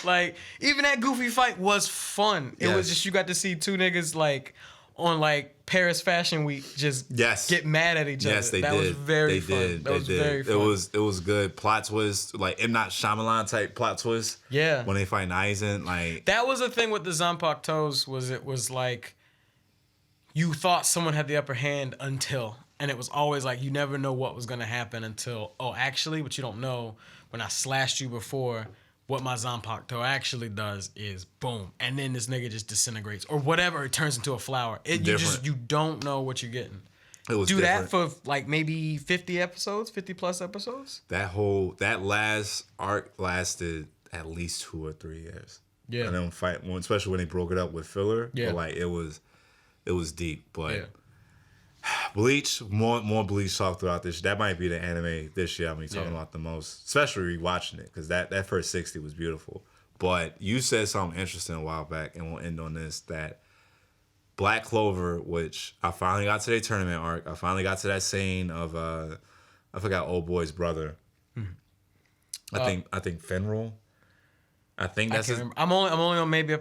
Like, even that goofy fight was fun. It was just, you got to see two niggas, like, on, like, Paris Fashion Week just get mad at each other. Yes, they did. That was very fun. That was very fun. It was good. Plot twist, like, M. Night Shyamalan type plot twist. Yeah. When they fight Aizen, like... That was the thing with the Zanpakutos, was it was, like, you thought someone had the upper hand until... And it was always, like, you never know what was going to happen until... Oh, actually, what you don't know, when I slashed you before... What my Zanpakuto actually does is boom, and then this nigga just disintegrates or whatever. It turns into a flower. You don't know what you're getting. It was that for like maybe 50 plus episodes. That last arc lasted at least 2 or 3 years. Yeah, and then especially when they broke it up with filler. Yeah, but like it was deep, but. Bleach, more Bleach talk throughout this. That might be the anime this year I'm talking about the most, especially rewatching it, because that first 60 was beautiful. But you said something interesting a while back, and we'll end on this, that Black Clover, which I finally got to their tournament arc. I finally got to that scene of I forgot old boy's brother. I think Fenril. I think that's his... I'm only on maybe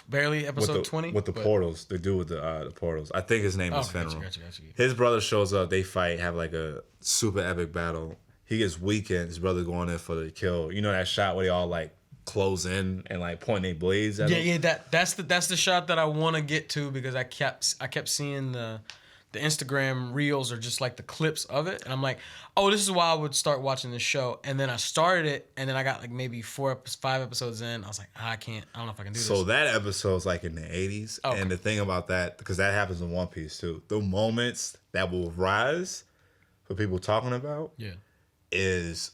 barely episode 20 with the portals. The dude with the portals. I think his name is Fenril. Gotcha. His brother shows up. They fight. Have like a super epic battle. He gets weakened. His brother going in for the kill. You know that shot where they all like close in and like point their blades at him? Yeah. That's the shot that I want to get to, because I kept seeing the Instagram reels or just like the clips of it, and I'm like, oh, this is why I would start watching this show. And then I started it, and then I got like maybe 5 episodes in. I was like, I don't know if I can do this. So that episode's like in the 80s, and the thing about that, because that happens in One Piece too, the moments that will rise for people talking about, is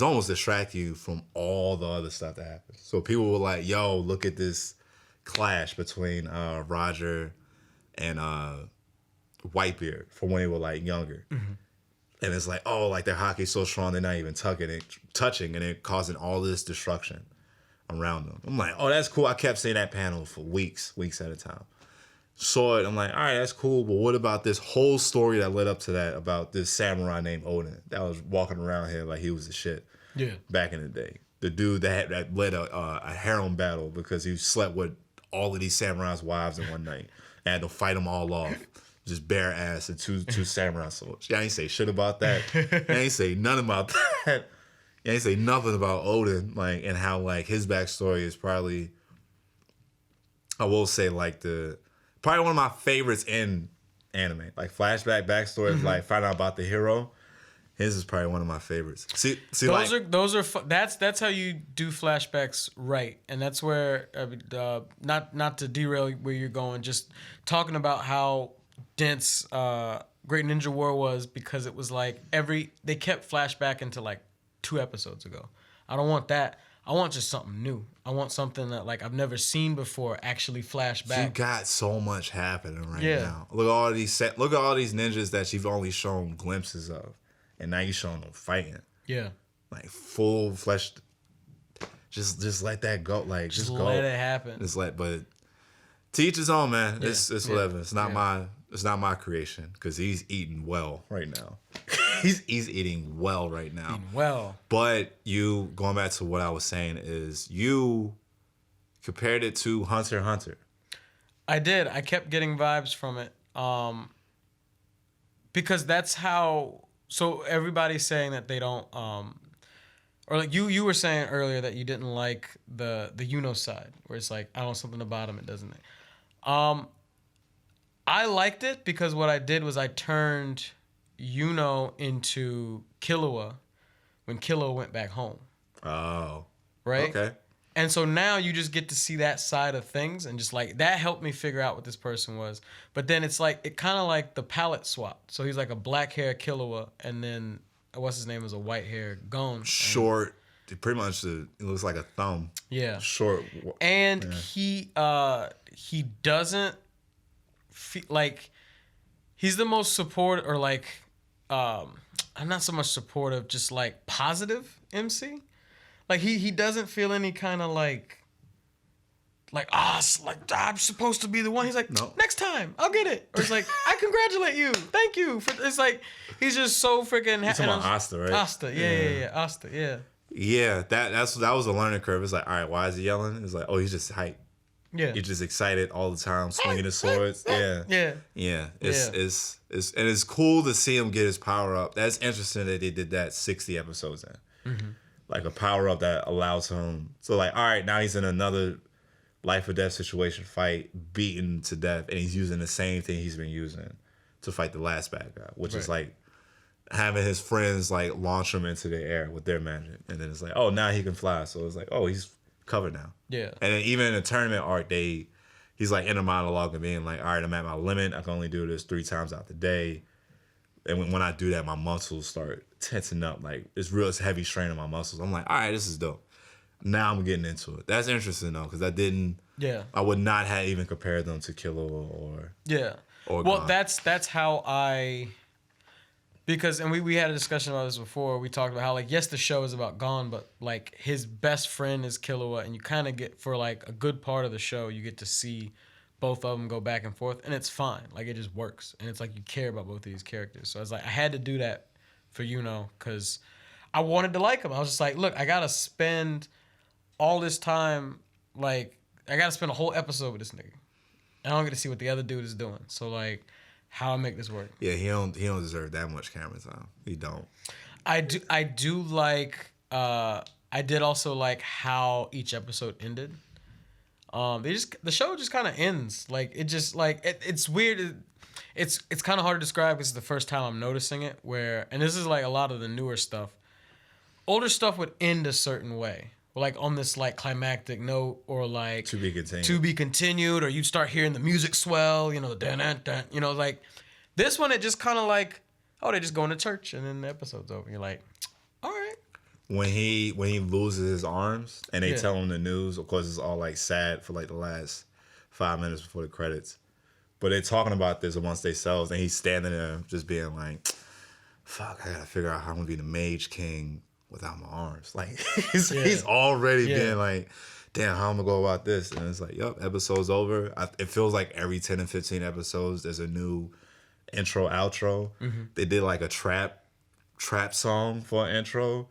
almost distract you from all the other stuff that happens. So people were like, yo, look at this clash between Roger and Whitebeard from when they were like younger. Mm-hmm. And it's like, oh, like their hockey's so strong they're not even touching and it causing all this destruction around him. I'm like, oh, that's cool. I kept seeing that panel for weeks at a time. Saw it. I'm like, all right, that's cool. But what about this whole story that led up to that about this samurai named Odin that was walking around here like he was the shit? Yeah. Back in the day, the dude that led a harem battle because he slept with all of these samurais' wives in one night and had to fight them all off, just bare ass and two samurai swords. Yeah, I ain't say shit about that. I ain't say nothing about that. I ain't say nothing about Odin, like, and how like his backstory is probably, I will say, like probably one of my favorites in anime. Like flashback backstory, like find out about the hero. His is probably one of my favorites. See, those are that's how you do flashbacks right, and that's where not to derail where you're going, just talking about how dense Great Ninja War was, because it was like they kept flashback into like 2 episodes ago. I don't want that. I want just something new. I want something that like I've never seen before actually flash back. You got so much happening right now. Look at all these ninjas that you've only shown glimpses of. And now you're showing them fighting. Yeah. Like full flesh. Just let that go. Like just go. Let it happen. But to each his own, man. Yeah. It's whatever. It's not my creation, because he's eating well right now. he's eating well right now. Eating well. But you, going back to what I was saying, is you compared it to Hunter x Hunter. I did. I kept getting vibes from it. Because that's how. So everybody's saying that they don't, or like you were saying earlier that you didn't like the Yuno side, where it's like, I don't know, something about him, it doesn't. I liked it because what I did was I turned Yuno into Killua when Killua went back home. Oh. Right? Okay. And so now you just get to see that side of things, and just like that helped me figure out what this person was. But then it's like it kind of like the palette swap. So he's like a black hair Killua, and then what's his name is a white hair Gon. Short, pretty much. It looks like a thumb. Yeah. Short. And he doesn't feel like he's the most supportive, or like I'm not so much supportive, just like positive MC. Like he doesn't feel any kind of like I'm supposed to be the one. He's like, no. Next time I'll get it. Or it's like, I congratulate you, thank you. It's like he's just so freaking happy. You're talking about Asta, right? Asta, yeah, Asta, yeah. Yeah, that was a learning curve. It's like, all right, why is he yelling? It's like, oh, he's just hyped. Yeah, he's just excited all the time, swinging his swords. Yeah. It's cool to see him get his power up. That's interesting that they did that 60 episodes in. Mm-hmm. Like a power up that allows him. So like, all right, now he's in another life or death situation, fight, beaten to death, and he's using the same thing he's been using to fight the last bad guy, which is like having his friends like launch him into the air with their magic, and then it's like, oh, now he can fly. So it's like, oh, he's covered now. Yeah. And then even in the tournament arc, he's like in a monologue and being like, all right, I'm at my limit. I can only do this 3 times out the day. And when I do that, my muscles start tensing up. Like, it's heavy strain on my muscles. I'm like, all right, this is dope. Now I'm getting into it. That's interesting, though, because I would not have even compared them to Killua or well, Gon. that's how because, and we had a discussion about this before. We talked about how, like, yes, the show is about Gon, but, like, his best friend is Killua, and you kind of get, for, like, a good part of the show, you get to see both of them go back and forth, and it's fine. Like, it just works. And it's like you care about both of these characters. So I was like, I had to do that for Yuno because I wanted to like him. I was just like, look, I got to spend all this time, like, I got to spend a whole episode with this nigga. I don't get to see what the other dude is doing. So, like, how I make this work. Yeah, he don't deserve that much camera time. He don't. I do like, I did also like how each episode ended. The show just kind of ends. Like, it just, like, it's weird. It's kind of hard to describe because it's the first time I'm noticing it, and this is like a lot of the newer stuff. Older stuff would end a certain way, like on this like climactic note, or like to be continued, or you'd start hearing the music swell, dun, like this one, it just kind of like, oh, they're just going to church and then the episode's over. You're like, all right. When he loses his arms and they tell him the news, of course it's all like sad for like the last 5 minutes before the credits. But they're talking about this amongst themselves, and he's standing there just being like, fuck, I gotta figure out how I'm gonna be the Mage King without my arms. Like he's already being like, damn, how am I gonna go about this? And it's like, yup, episode's over. It feels like every 10 and 15 episodes, there's a new intro, outro. Mm-hmm. They did like a trap song for an intro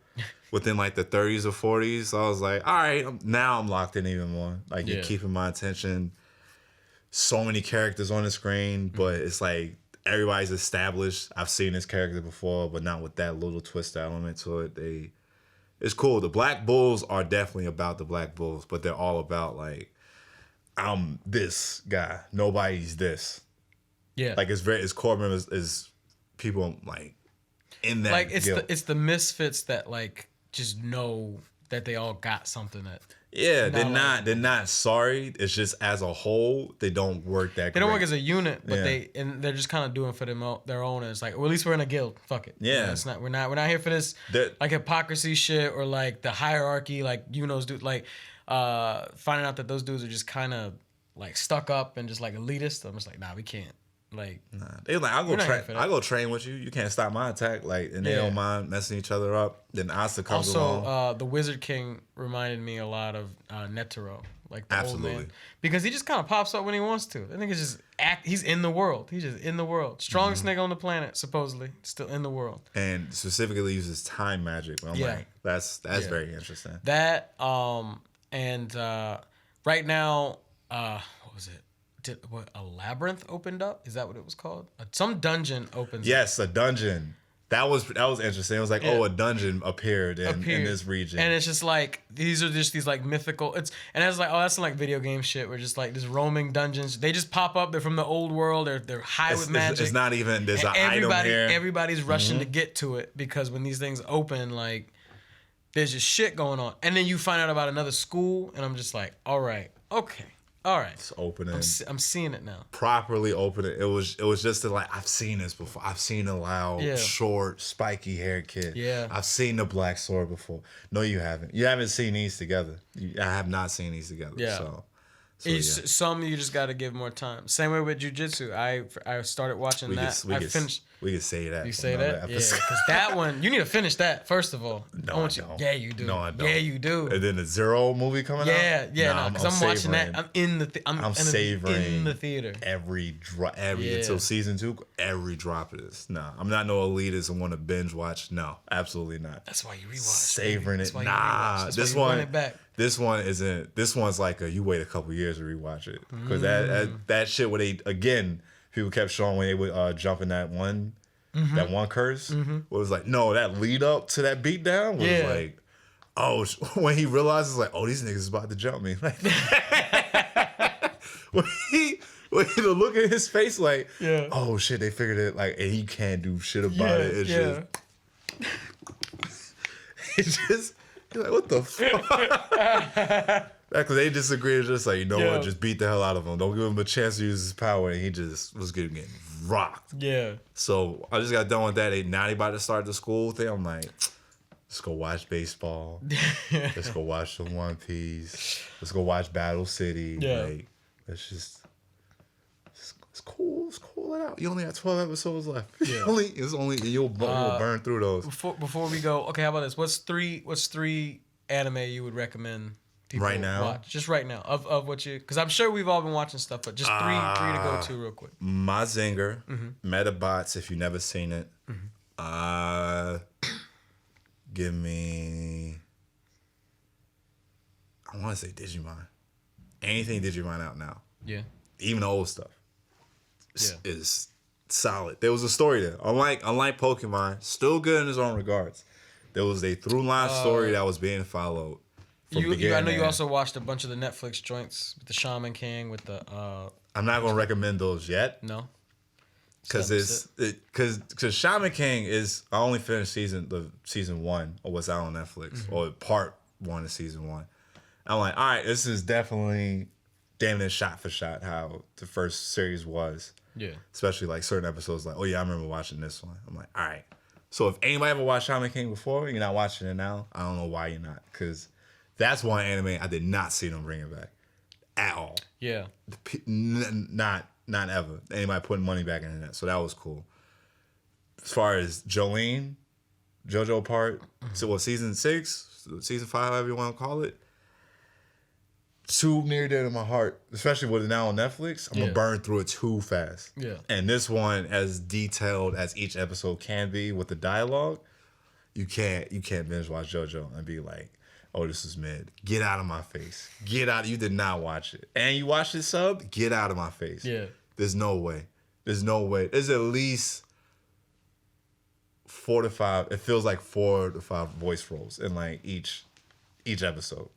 within like the 30s or 40s. So I was like, all right, now I'm locked in even more. Like, you're keeping my attention. So many characters on the screen, but it's like everybody's established. I've seen this character before, but not with that little twist element to it. It's cool. The Black Bulls are definitely about the Black Bulls, but they're all about like, I'm this guy. Nobody's this. Yeah. Like, it's core members is people like in that. Like, it's the misfits that like just know that they all got something that. Yeah, they're not sorry. It's just as a whole, they don't work that. They don't work as a unit, but they're just kind of doing for their own. And it's like, well, at least we're in a guild. Fuck it. Yeah, it's not. We're not here for this like hypocrisy shit or like the hierarchy. Like those dudes, like finding out that those dudes are just kind of like stuck up and just like elitist. I'm just like, nah, we can't. Like, nah. They like, I'll go train with you. You can't stop my attack. Like, and they don't mind messing each other up. Then Asa comes along. Also, the Wizard King reminded me a lot of Netero, like the old man, because he just kind of pops up when he wants to. I think it's just he's in the world. He's just in the world. Strongest nigga on the planet, supposedly, still in the world. And specifically uses time magic. I'm like, that's very interesting. That and right now, what was it? A labyrinth opened up? Is that what it was called? Some dungeon opens. Yes, a dungeon. That was interesting. It was like, a dungeon appeared in this region, and it's just like these are just these like mythical. It's like, oh, that's some like video game shit. We're just like this roaming dungeons. They just pop up. They're from the old world. They're high with magic. It's not even there's an item here. Everybody's rushing to get to it because when these things open, like there's just shit going on, and then you find out about another school, and I'm just like, all right, okay. All right, it's opening. I'm seeing it now. Properly opening. It was just like, I've seen this before. I've seen a loud, short, spiky haired kid. Yeah. I've seen the black sword before. No, you haven't. You haven't seen these together. I have not seen these together. Yeah. So some you just got to give more time. Same way with jiu-jitsu. I started watching that. I finished. We could say that. You say that? Yeah, because that one, you need to finish that, first of all. No, I don't. Yeah, you do. No, I don't. Yeah, you do. And then the Zero movie coming out? Yeah, because I'm watching that. I'm in the I'm savoring in the theater. Every until season 2, every drop of this. No, I'm not no elitist and want to binge watch. No, absolutely not. That's why you rewatch. Savoring it. Nah, this one. This one isn't. This one's like you wait a couple years to rewatch it because that shit where they again people kept showing when they would jump in that one curse. It was like no, that lead up to that beatdown was like, oh, when he realizes like, oh, these niggas is about to jump me. Like, when the look at his face like, oh shit, they figured it like, and he can't do shit about it. It's just. You're like, what the fuck? Because they disagree. It's just like, you know what? Just beat the hell out of him. Don't give him a chance to use his power. And he just was getting rocked. Yeah. So I just got done with that. Now they about to start the school thing. I'm like, let's go watch baseball. Let's go watch some One Piece. Let's go watch Battle City. Yeah. Like, it's cool. Let's cool it out. You only have 12 episodes left. Yeah. You'll burn through those. Before we go, okay, how about this? What's three anime you would recommend people right now watch? Just right now of what you, because I'm sure we've all been watching stuff, but just three to go to real quick. Mazinger, Metabots. If you've never seen it, give me. I want to say Digimon. Anything Digimon out now. Yeah. Even the old stuff. Is solid. There was a story there. Unlike Pokemon, still good in its own regards. There was a through line story that was being followed. I know you also watched a bunch of the Netflix joints with the Shaman King with the. I'm not gonna recommend those yet. No. Because Shaman King is, I only finished season 1 of what's out on Netflix or part 1 of season 1. I'm like, all right, this is definitely damn near shot for shot how the first series was. Yeah. Especially like certain episodes, like, oh yeah, I remember watching this one. I'm like, all right. So if anybody ever watched Shaman King before, you're not watching it now, I don't know why you're not. Because that's one anime I did not see them bring it back. At all. Yeah. Not ever. Anybody putting money back into that. So that was cool. As far as JoJo part, so what, season 6, season 5, however you want to call it, too near there to my heart, especially with it now on Netflix. I'm gonna burn through it too fast. Yeah. And this one, as detailed as each episode can be with the dialogue, you can't binge watch JoJo and be like, oh, this is mid. Get out of my face. Get out. You did not watch it. And you watched it sub? Get out of my face. Yeah. There's no way. There's no way. There's at least 4 to 5. It feels like 4 to 5 voice roles in like each episode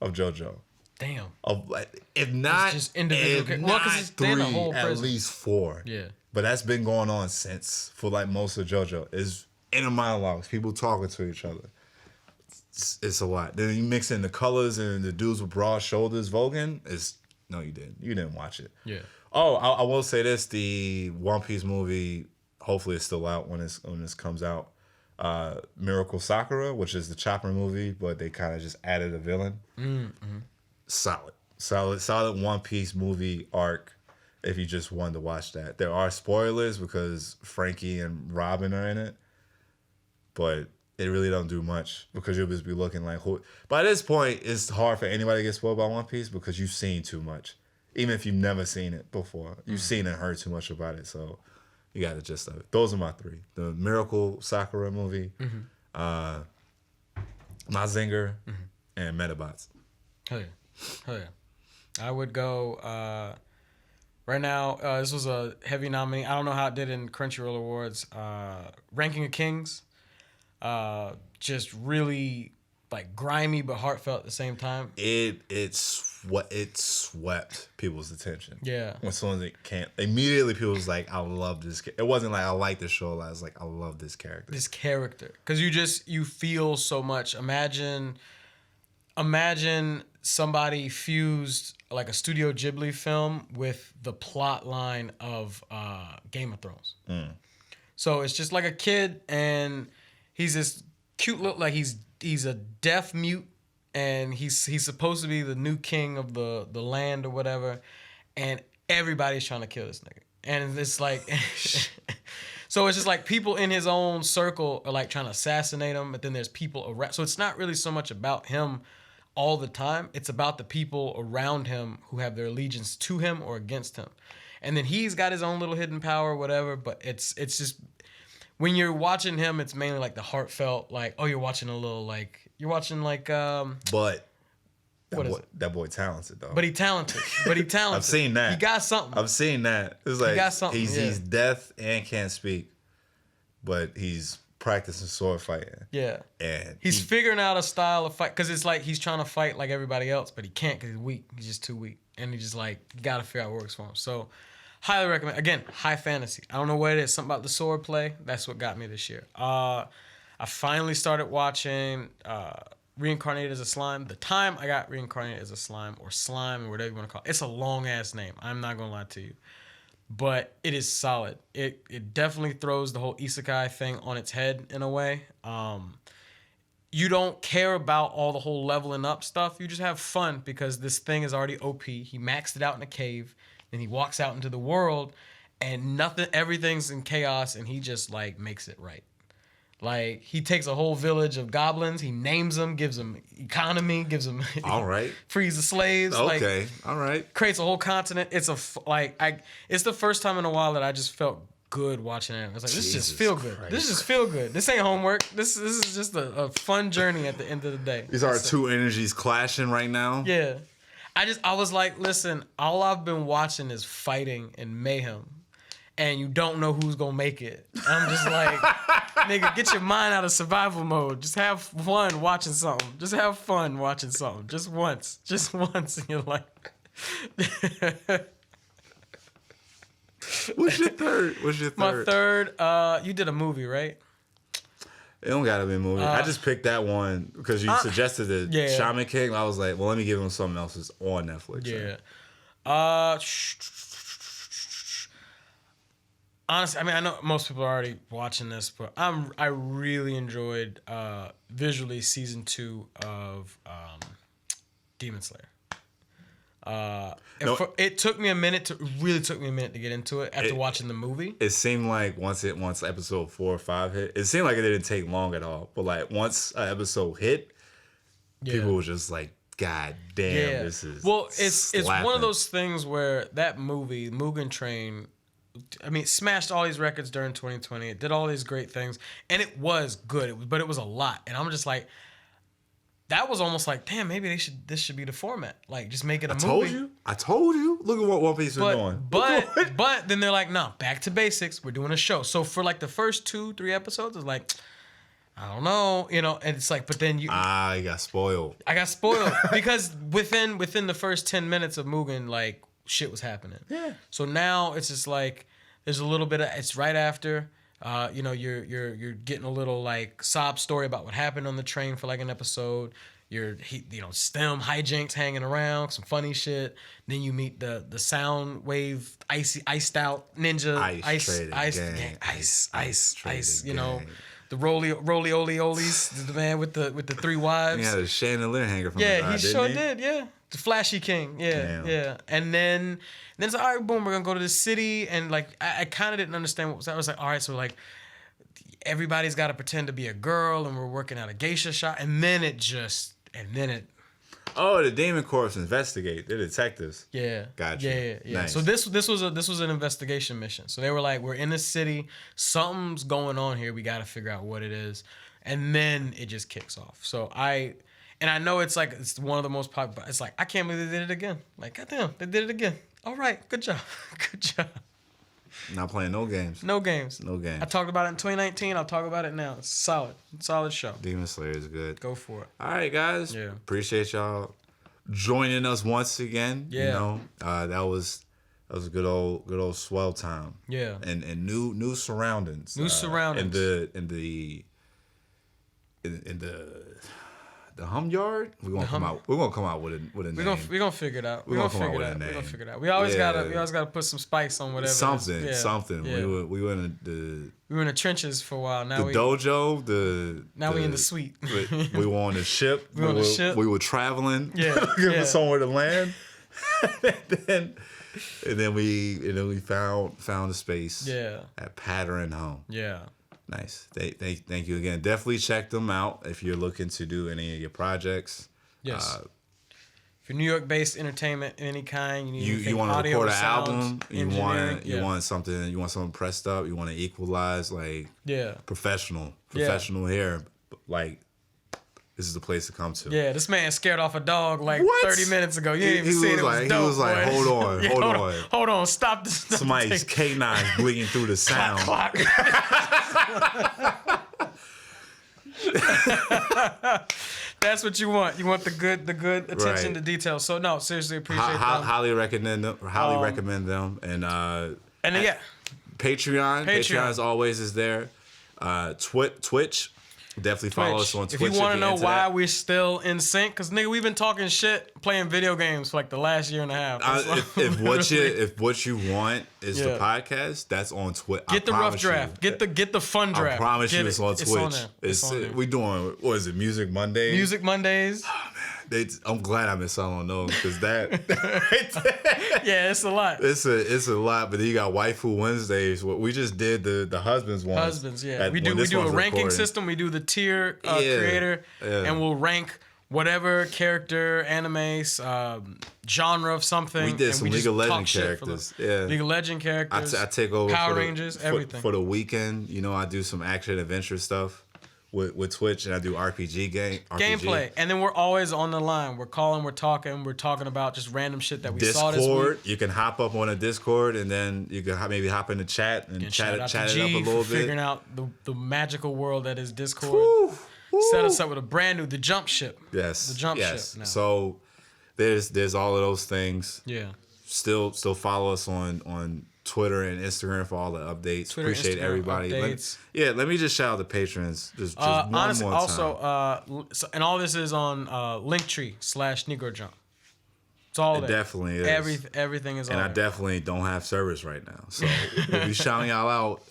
of JoJo. Damn. Of like, if not, it's just individual. if Well, not it's 3, whole at prison. least 4. Yeah. But that's been going on since for like most of JoJo. Is inner monologues, people talking to each other. It's a lot. Then you mix in the colors and the dudes with broad shoulders voguing. No, you didn't. You didn't watch it. Yeah. Oh, I will say this: the One Piece movie, hopefully, it's still out when this comes out. Miracle Sakura, which is the Chopper movie, but they kind of just added a villain. Mm-hmm. Solid One Piece movie arc. If you just wanted to watch that, there are spoilers because Frankie and Robin are in it, but it really don't do much because you'll just be looking like who. By this point, it's hard for anybody to get spoiled by One Piece because you've seen too much. Even if you've never seen it before, you've seen and heard too much about it. So you got the gist of it. Those are my 3: the Miracle Sakura movie, Mazinger, and Metabots. Hell yeah. I would go. Right now, this was a heavy nominee. I don't know how it did in Crunchyroll Awards. Ranking of Kings. Just really like grimy but heartfelt at the same time. It swept people's attention. Yeah. When someone can't immediately, people was like, I love this. It wasn't like I like this show. I was like, I love this character. Because you feel so much. Imagine somebody fused like a Studio Ghibli film with the plot line of Game of Thrones. So it's just like a kid and he's this cute look, like he's a deaf mute, and he's supposed to be the new king of the land or whatever, and everybody's trying to kill this nigga, and it's like, so it's just like people in his own circle are like trying to assassinate him, but then there's people around. So it's not really so much about him all the time. It's about the people around him who have their allegiance to him or against him, and then he's got his own little hidden power or whatever. But it's just. When you're watching him, it's mainly like the heartfelt, like, oh, you're watching a little, like, But that boy talented, though. But he talented. I've seen that. He got something. I've seen that. It's like, he got something, he's deaf and can't speak, but he's practicing sword fighting. Yeah. And he's figuring out a style of fight, because it's like he's trying to fight like everybody else, but he can't because he's weak. He's just too weak. And he just, like, got to figure out what works for him. So... highly recommend. Again, high fantasy. I don't know what it is. Something about the sword play. That's what got me this year. I finally started watching Reincarnated as a Slime. The time I got Reincarnated as a Slime, or Slime, or whatever you want to call it. It's a long-ass name. I'm not going to lie to you. But it is solid. It definitely throws the whole isekai thing on its head in a way. You don't care about all the whole leveling up stuff. You just have fun because this thing is already OP. He maxed it out in a cave. Then he walks out into the world and everything's in chaos, and he just like makes it right. Like he takes a whole village of goblins, he names them, gives them economy, gives them all right, frees the slaves. Okay, like, all right. Creates a whole continent. It's it's the first time in a while that I just felt good watching it. I was like, this just feel good. This just feel good. This ain't homework. This is just a fun journey at the end of the day. These are two energies clashing right now. Yeah. I was like, listen, all I've been watching is fighting and mayhem, and you don't know who's gonna make it. I'm just like, nigga, get your mind out of survival mode. Just have fun watching something. Just have fun watching something. Just once in your life. What's your third? My third, you did a movie, right? It don't gotta be a movie. I just picked that one because you suggested it. Yeah. Shaman King. I was like, well, let me give him something else that's on Netflix. Yeah. Honestly, I mean, I know most people are already watching this, but I really enjoyed visually season 2 of Demon Slayer. It took me a minute to get into it after watching the movie. It seemed like once episode 4 or 5 hit, it seemed like it didn't take long at all. But like once an episode hit, people were just like God damn, this is it's one of those things where that movie, Mugen Train, I mean, it smashed all these records during 2020. It did all these great things, and it was good, but it was a lot. And I'm just like, that was almost like, damn, maybe this should be the format. Like, just make it a movie. I told you. Look at what One Piece is doing. But then they're like, no, back to basics. We're doing a show. So for like the first 2-3 episodes, it's like, I don't know, and it's like, but then you got spoiled. I got spoiled because within the first 10 minutes of Mugen, like, shit was happening. Yeah. So now it's just like there's a little bit of, it's right after, you're getting a little like sob story about what happened on the train for like an episode. STEM hijinks hanging around, some funny shit. Then you meet the sound wave iced out ninja ice. The roly olies, the man with the 3 wives. Yeah, the chandelier hanger from the he sure did. Yeah, the Flashy King. Yeah, yeah. And then it's like, all right, boom, we're gonna go to the city, and like I kind of didn't understand what was that. I was like, all right, so like everybody's got to pretend to be a girl, and we're working at a geisha shop, and then it. Oh, the Demon Corps investigate. They're detectives. Yeah. Gotcha. Yeah. Nice. So this was an investigation mission. So they were like, we're in the city. Something's going on here. We got to figure out what it is. And then it just kicks off. So I know it's like, it's one of the most popular. It's like, I can't believe they did it again. Like, goddamn, they did it again. All right. Good job. Good job. Not playing no games. No games. I talked about it in 2019. I'll talk about it now. It's solid. Solid show. Demon Slayer is good. Go for it. All right, guys. Yeah. Appreciate y'all joining us once again. Yeah. That was a good old swell time. Yeah. And new surroundings. New surroundings. In the hum yard. We're gonna come out with a name. We're gonna figure it out. We're gonna figure it out. We always gotta put some spice on whatever. Something. Yeah. We were in the trenches for a while. Now we dojo. Now we in the suite. We were on the ship. We were traveling. Yeah. Somewhere to land. and then we found a space. Yeah. At Pattern Home. Yeah. Nice. Thank you again. Definitely check them out if you're looking to do any of your projects. Yes. If you're New York-based entertainment of any kind, you want to record an album, you want something pressed up, you want to equalize, like professional hair, like this is the place to come to. Yeah, this man scared off a dog like 30 minutes ago. You didn't even see it. It was dope, he was like, hold on, stop this. Somebody's canine bleeding through the sound. Clock. That's what you want. You want the good attention to detail. So no, seriously, appreciate them. Highly recommend them. And Patreon as always is there. Twitch. Definitely follow us on Twitch. If you want to know why we're still in sync, because nigga, we've been talking shit, playing video games for like the last year and a half. If what you want is the podcast, that's on Twitch. Get the rough draft. Get the fun draft. I promise you, it's on Twitch. It's on there. We doing, what is it? Music Mondays. Music Mondays. Oh, man. I'm glad I missed out on those because that. Yeah, it's a lot. It's a lot, but then you got Waifu Wednesdays. We just did the husbands one. Husbands, yeah. We do a ranking system. We do the tier creator, and we'll rank whatever character, anime, genre of something. We did some League of Legends characters. League of Legends characters. I take over Power Rangers, everything for the weekend. I do some action adventure stuff with Twitch, and I do RPG gameplay. And then we're always on the line. We're calling, we're talking about just random shit that we saw this week. You can hop up on a Discord, and then you can maybe hop in the chat and chat it up a little bit. Figuring out the magical world that is Discord. Set us up with a brand new the Jump ship. Yes, the Jump ship. Now. So there's all of those things. Yeah. Still follow us on Twitter and Instagram for all the updates. Twitter, appreciate Instagram everybody. Let me just shout out the patrons. Just one honestly, more time. Also, and all this is on Linktree/Negro Jump. It's all there. Definitely is. Everything is on there. And I definitely don't have service right now, so we'll be shouting y'all out.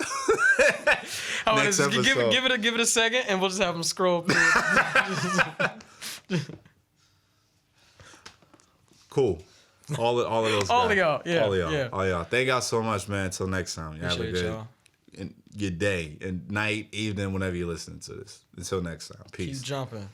Next episode. Give it a second, and we'll just have them scroll through. Cool. All of those guys. All of y'all. Yeah. All of y'all. Yeah. All of y'all. Thank y'all so much, man. Until next time. Have a good y'all. Your day and night, evening, whenever you're listening to this. Until next time. Peace. Keep jumping.